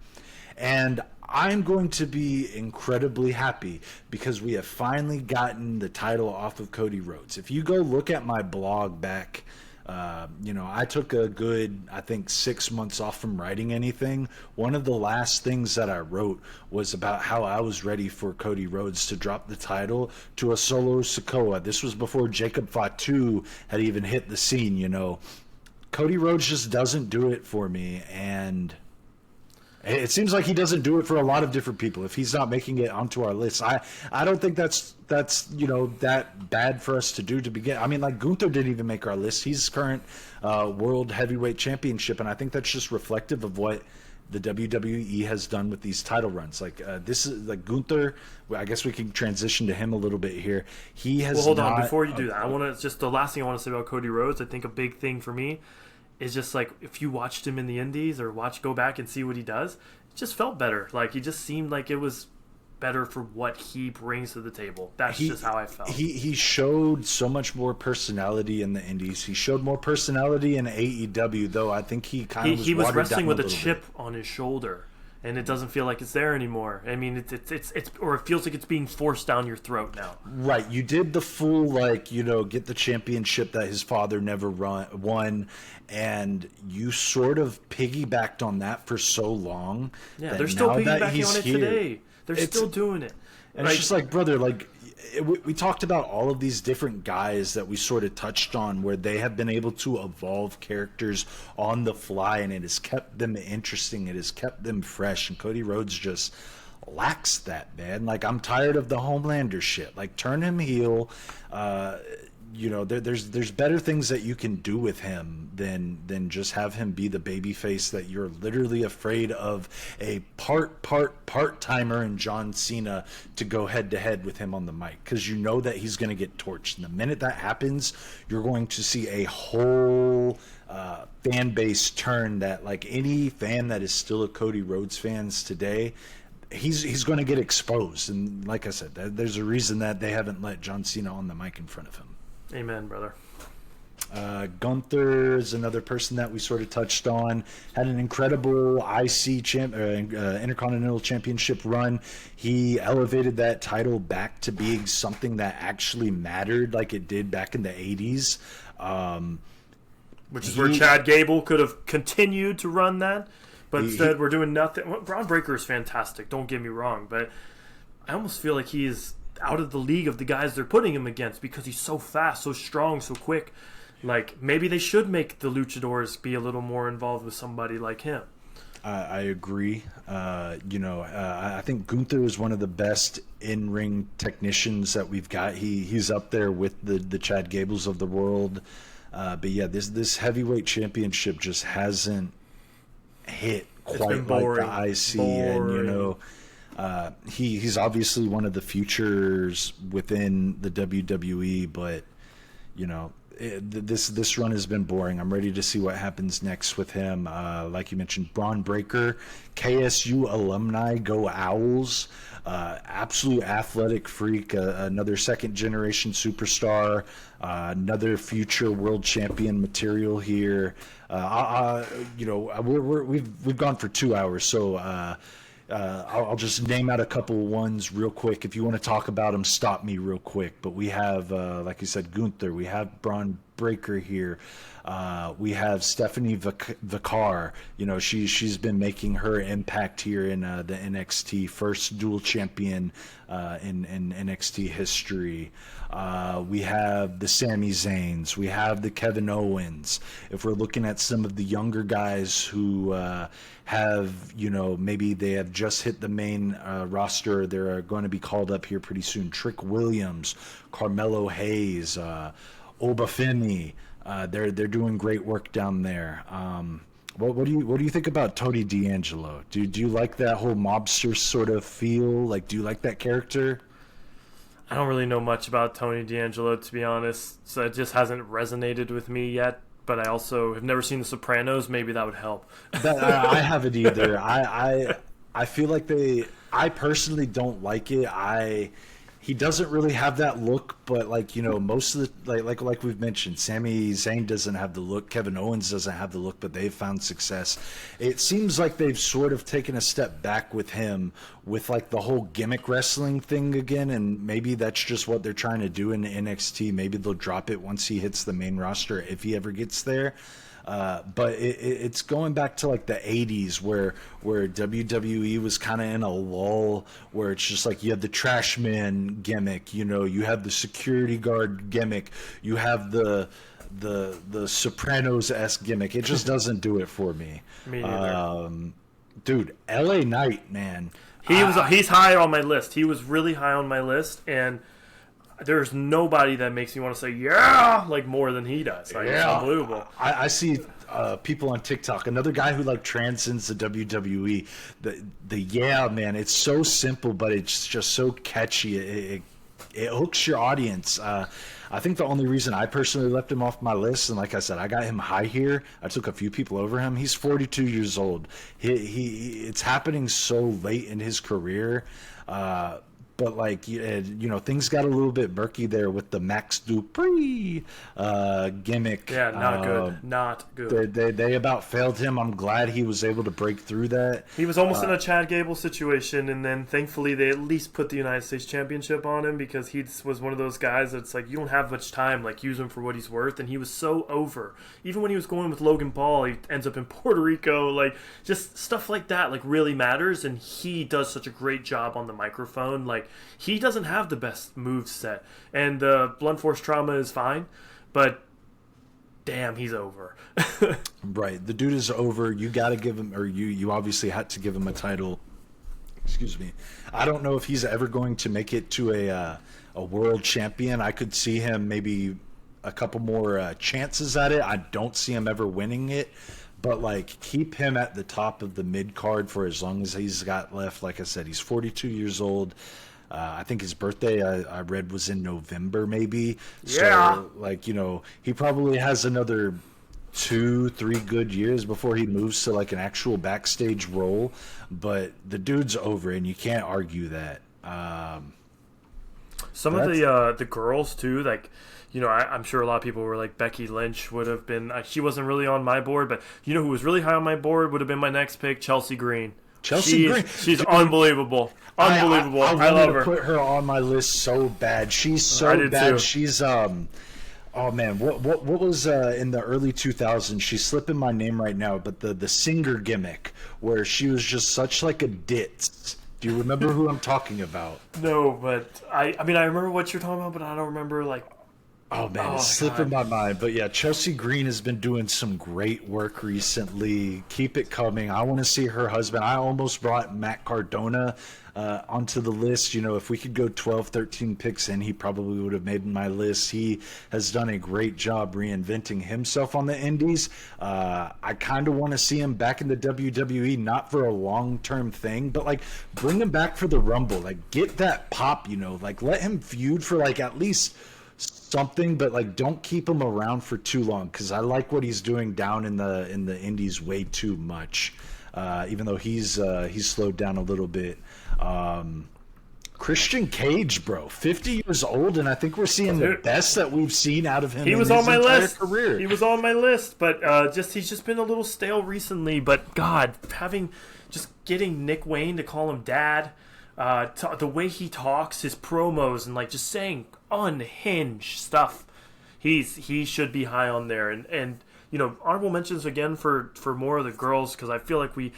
And I'm going to be incredibly happy because we have finally gotten the title off of Cody Rhodes. If you go look at my blog back, I took a good, I think, 6 months off from writing anything. One of the last things that I wrote was about how I was ready for Cody Rhodes to drop the title to a Solo Sikoa. This was before Jacob Fatu had even hit the scene, you know. Cody Rhodes just doesn't do it for me, and it seems like he doesn't do it for a lot of different people. If he's not making it onto our list, I don't think that's that bad for us to do to begin. I mean, like Gunther didn't even make our list. He's current world heavyweight championship, and I think that's just reflective of what the WWE has done with these title runs. Like this is like Gunther. I guess we can transition to him a little bit here. He has. Well, hold on before you do that. I want to just the last thing I want to say about Cody Rhodes. I think a big thing for me is just like if you watched him in the Indies or go back and see what he does, it just felt better. Like he just seemed like it was better for what he brings to the table. That's just how I felt. He showed so much more personality in the Indies. He showed more personality in AEW, though. I think he was wrestling with a chip on his shoulder, and it doesn't feel like it's there anymore. I mean, it's or it feels like it's being forced down your throat now. Right. You did the full get the championship that his father never won, and you sort of piggybacked on that for so long. Yeah, they're still piggybacking on it today. They're still doing it. And it's just like, brother, we talked about all of these different guys that we sort of touched on where they have been able to evolve characters on the fly, and it has kept them interesting. It has kept them fresh. And Cody Rhodes just lacks that, man. Like, I'm tired of the Homelander shit. Like, turn him heel. There's better things that you can do with him than just have him be the baby face that you're literally afraid of a part-timer in John Cena to go head-to-head with him on the mic, because you know that he's going to get torched. And the minute that happens, you're going to see a whole fan base turn that, like, any fan that is still a Cody Rhodes fans today, he's going to get exposed. And like I said, there's a reason that they haven't let John Cena on the mic in front of him. Amen, brother. Gunther is another person that we sort of touched on. Had an incredible Intercontinental Championship run. He elevated that title back to being something that actually mattered, like it did back in the 80s. Which is where Chad Gable could have continued to run that, but instead we're doing nothing. Braun Breaker is fantastic, don't get me wrong, but I almost feel like he is out of the league of the guys they're putting him against because he's so fast, so strong, so quick. Like, maybe they should make the luchadors be a little more involved with somebody like him. I agree. I think Gunther is one of the best in-ring technicians that we've got. He's up there with the Chad Gables of the world. But yeah, this heavyweight championship just hasn't hit quite like the IC. And he's obviously one of the futures within the WWE, but this run has been boring. I'm ready to see what happens next with him. Like you mentioned, Braun Breaker, KSU alumni, go Owls. Absolute athletic freak, another second generation superstar, another future world champion material here. We've gone for 2 hours, so I'll just name out a couple ones real quick. If you want to talk about them, stop me real quick. But we have, like you said, Gunther. We have Braun heartbreaker here. We have Stephanie Vicar. You know, she's been making her impact here in the NXT, first dual champion in NXT history. We have the Sami Zayns. We have the Kevin Owens. If we're looking at some of the younger guys who have, you know, maybe they have just hit the main roster, they're going to be called up here pretty soon. Trick Williams, Carmelo Hayes, Obafemi. They're doing great work down there. What do you think about Tony D'Angelo? Do you like that whole mobster sort of feel? Like, do you like that character? I don't really know much about Tony D'Angelo, to be honest, so it just hasn't resonated with me yet. But I also have never seen The Sopranos. Maybe that would help. I haven't either. I feel like I personally don't like it. He doesn't really have that look, but like, you know, most of the like we've mentioned, Sami Zayn doesn't have the look, Kevin Owens doesn't have the look, but they've found success. It seems like they've sort of taken a step back with him with like the whole gimmick wrestling thing again, and maybe that's just what they're trying to do in NXT. Maybe they'll drop it once he hits the main roster if he ever gets there. But it's going back to like the 80s where WWE was kind of in a lull, where it's just like you have the trash man gimmick, you know, you have the security guard gimmick, you have the Sopranos-esque gimmick. It just doesn't do it for me. Me neither. Dude, LA Knight, man. He's high on my list. He was really high on my list, and there's nobody that makes me want to say yeah like more than he does. Like, yeah. It's unbelievable. I see people on TikTok. Another guy who like transcends the WWE. The yeah, man. It's so simple, but it's just so catchy. It hooks your audience. I think the only reason I personally left him off my list, and like I said, I got him high here. I took a few people over him. He's 42 years old. It's happening so late in his career. But like, you know, things got a little bit murky there with the Max Dupree gimmick. Yeah, not good. Not good. They about failed him. I'm glad he was able to break through that. He was almost in a Chad Gable situation, and then thankfully they at least put the United States Championship on him, because he was one of those guys that's like, you don't have much time, like, use him for what he's worth. And he was so over. Even when he was going with Logan Paul, he ends up in Puerto Rico. Like, just stuff like that like really matters, and he does such a great job on the microphone. Like, he doesn't have the best move set, and the blunt force trauma is fine, but damn, he's over. Right, the dude is over. You got to give him, or you obviously had to give him a title. Excuse me. I don't know if he's ever going to make it to a world champion. I could see him maybe a couple more chances at it. I don't see him ever winning it. But, like, keep him at the top of the mid-card for as long as he's got left. Like I said, he's 42 years old. I think his birthday, I read, was in November, maybe. Yeah. So, like, you know, he probably has another 2-3 good years before he moves to, like, an actual backstage role. But the dude's over, and you can't argue that. Some of the girls, too, like, you know, I'm sure a lot of people were like, Becky Lynch would have been, she wasn't really on my board, but you know who was really high on my board would have been my next pick, Chelsea Green. Green. She's unbelievable. Unbelievable. I love her. I put her on my list so bad. She's so bad. Too. She's oh man, what was in the early 2000s? She's slipping my name right now, but the singer gimmick where she was just such like a ditz. Do you remember who I'm talking about? No, but I mean I remember what you're talking about, but I don't remember like. Oh, man, it's slipping my mind. But, yeah, Chelsea Green has been doing some great work recently. Keep it coming. I want to see her husband. I almost brought Matt Cardona onto the list. You know, if we could go 12, 13 picks in, he probably would have made my list. He has done a great job reinventing himself on the indies. I kind of want to see him back in the WWE, not for a long-term thing, but, like, bring him back for the Rumble. Like, get that pop, you know. Like, let him feud for, like, at least – something, but like don't keep him around for too long, because I like what he's doing down in the indies way too much. Even though he's slowed down a little bit. Christian Cage, bro, 50 years old, and I think we're seeing the best that we've seen out of him. He was on my list. Career. He was on my list, but he's just been a little stale recently. But God, getting Nick Wayne to call him Dad. The way he talks, his promos, and like just saying unhinged stuff. he should be high on there. And honorable mentions again for more of the girls, because I feel like we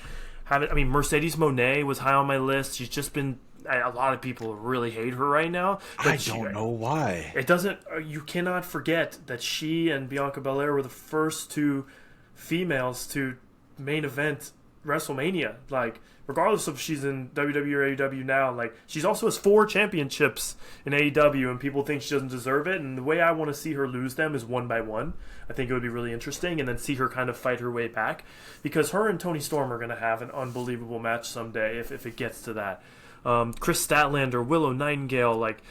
haven't. I mean, Mercedes Moné was high on my list. She's just been. A lot of people really hate her right now. I don't know why. It doesn't. You cannot forget that she and Bianca Belair were the first two females to main event WrestleMania. Like, regardless of if she's in WWE or AEW now, like, she's also has 4 championships in AEW, and people think she doesn't deserve it. And the way I want to see her lose them is one by one. I think it would be really interesting, and then see her kind of fight her way back, because her and Toni Storm are going to have an unbelievable match someday if it gets to that. Chris Statlander, Willow Nightingale, like,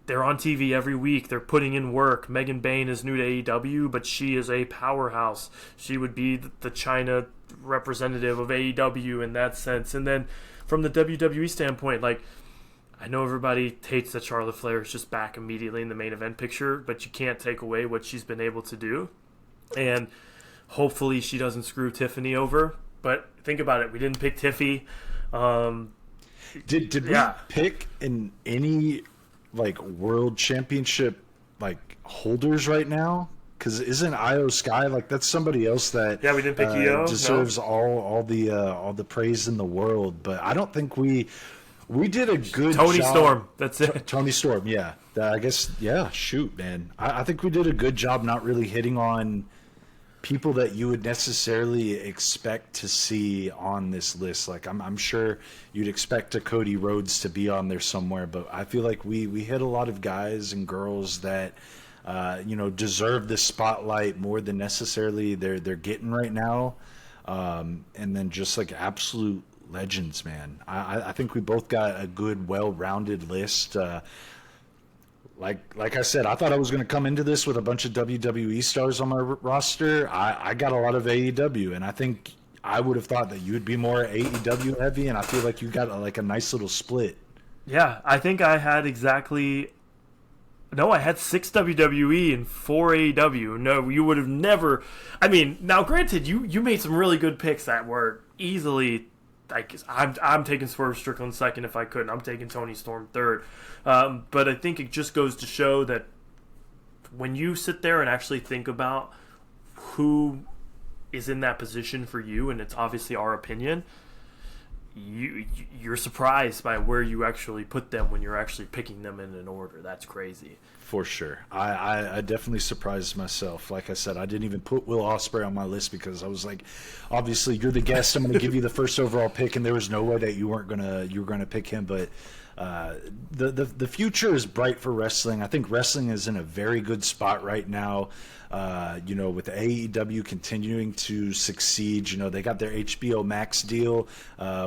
they're on TV every week. They're putting in work. Megan Bayne is new to AEW, but she is a powerhouse. She would be the China representative of AEW in that sense. And then from the WWE standpoint, like, I know everybody hates that Charlotte Flair is just back immediately in the main event picture, but you can't take away what she's been able to do. And hopefully she doesn't screw Tiffany over. But think about it. We didn't pick Tiffy. Did we pick in any like world championship like holders right now? Because isn't Io Sky like that's somebody else that we didn't pick Io deserves all the praise in the world? But I don't think we did a good Toni job. Storm. That's it. Toni Storm, yeah. I guess shoot, man. I think we did a good job not really hitting on people that you would necessarily expect to see on this list. Like I'm sure you'd expect a Cody Rhodes to be on there somewhere, but I feel like we hit a lot of guys and girls that deserve the spotlight more than necessarily they're getting right now. And then just like absolute legends, man. I think we both got a good, well-rounded list. Like I said, I thought I was going to come into this with a bunch of WWE stars on my roster. I got a lot of AEW, and I think I would have thought that you would be more AEW heavy, and I feel like you got a nice little split. Yeah, I think I had I had 6 WWE and 4 AEW. No, you would have never. I mean, now granted, you made some really good picks that were easily. Like, I'm taking Swerve Strickland second if I could. I'm taking Toni Storm third. But I think it just goes to show that when you sit there and actually think about who is in that position for you, and it's obviously our opinion, you're surprised by where you actually put them when you're actually picking them in an order. That's crazy. For sure. I definitely surprised myself. Like I said, I didn't even put Will Ospreay on my list because I was like, obviously you're the guest. I'm going to give you the first overall pick, and there was no way that you were going to pick him. But the future is bright for wrestling. I think wrestling is in a very good spot right now. With AEW continuing to succeed, they got their HBO Max deal.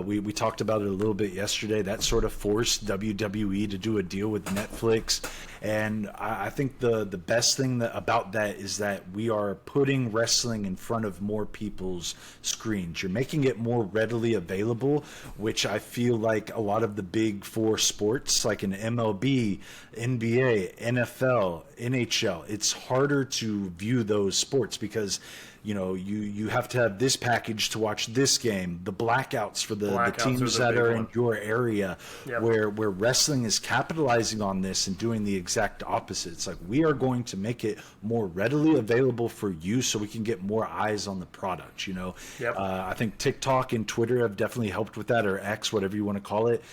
We talked about it a little bit yesterday. That sort of forced WWE to do a deal with Netflix. And I think the best thing about that is that we are putting wrestling in front of more people's screens. You're making it more readily available, which I feel like a lot of the big 4 sports, like in MLB, NBA, NFL, NHL, it's harder to view those sports because you have to have this package to watch this game, the blackouts for the teams that are in your area. Yep. where wrestling is capitalizing on this and doing the exact opposite. It's like we are going to make it more readily available for you so we can get more eyes on the product. Yep. I think TikTok and Twitter have definitely helped with that, or X, whatever you want to call it.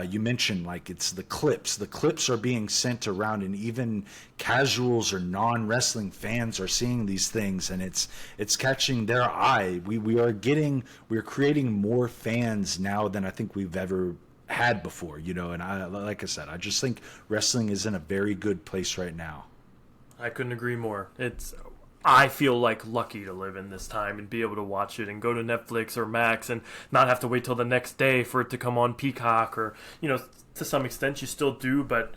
You mentioned like it's the clips are being sent around, and even casuals or non-wrestling fans are seeing these things, and it's catching their eye. We're creating more fans now than I think we've ever had before, and like I said, I just think wrestling is in a very good place right now. I couldn't agree more. I feel like lucky to live in this time and be able to watch it and go to Netflix or Max and not have to wait till the next day for it to come on Peacock, or to some extent you still do, but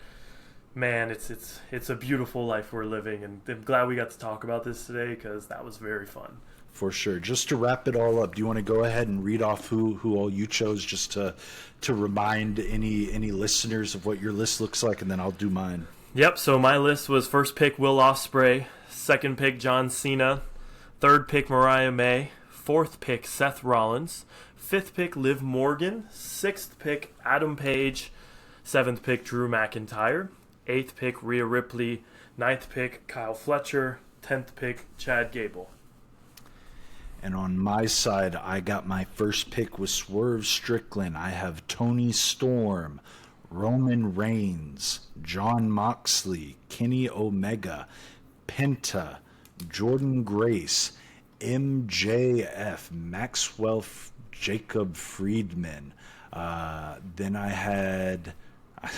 man, it's a beautiful life we're living, and I'm glad we got to talk about this today because that was very fun. For sure. Just to wrap it all up, do you want to go ahead and read off who all you chose, just to remind any listeners of what your list looks like, and then I'll do mine. Yep, so my list was first pick Will Ospreay, second pick John Cena, third pick Mariah May, fourth pick Seth Rollins, fifth pick Liv Morgan, sixth pick Adam Page, seventh pick Drew McIntyre, eighth pick Rhea Ripley, 9th pick, Kyle Fletcher. 10th pick, Chad Gable. And on my side, I got my first pick with Swerve Strickland. I have Tony Storm, Roman Reigns, John Moxley, Kenny Omega, Penta, Jordan Grace, MJF, Maxwell Jacob Friedman. Then I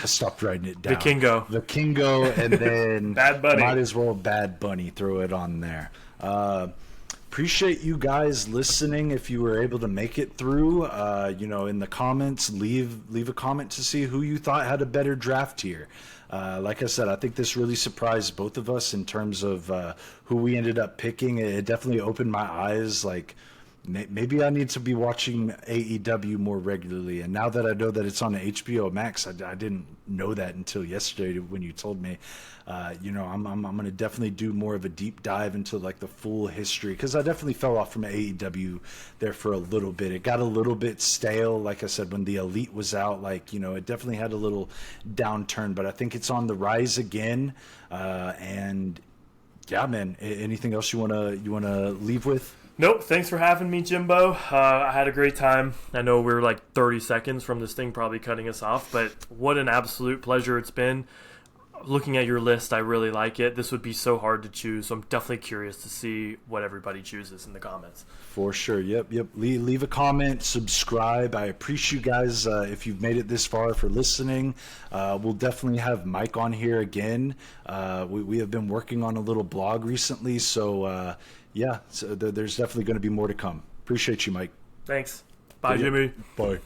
stopped writing it down. Vikingo, and then Bad Bunny. Might as well Bad Bunny, throw it on there. Appreciate you guys listening. If you were able to make it through, in the comments, leave a comment to see who you thought had a better draft here. Like I said, I think this really surprised both of us in terms of who we ended up picking. It definitely opened my eyes. Like, maybe I need to be watching AEW more regularly. And now that I know that it's on HBO Max, I didn't know that until yesterday when you told me. I'm going to definitely do more of a deep dive into like the full history, because I definitely fell off from AEW there for a little bit. It got a little bit stale, like I said, when the Elite was out. Like, it definitely had a little downturn, but I think it's on the rise again. And yeah, man, anything else you wanna leave with? Nope, thanks for having me, Jimbo. I had a great time. I know we're like 30 seconds from this thing probably cutting us off, but what an absolute pleasure it's been. Looking at your list, I really like it. This would be so hard to choose, so I'm definitely curious to see what everybody chooses in the comments. For sure. Yep. Leave a comment, subscribe. I appreciate you guys if you've made it this far for listening. We'll definitely have Mike on here again. We have been working on a little blog recently, so so there's definitely going to be more to come. Appreciate you, Mike. Thanks. Bye, Jimmy. Bye.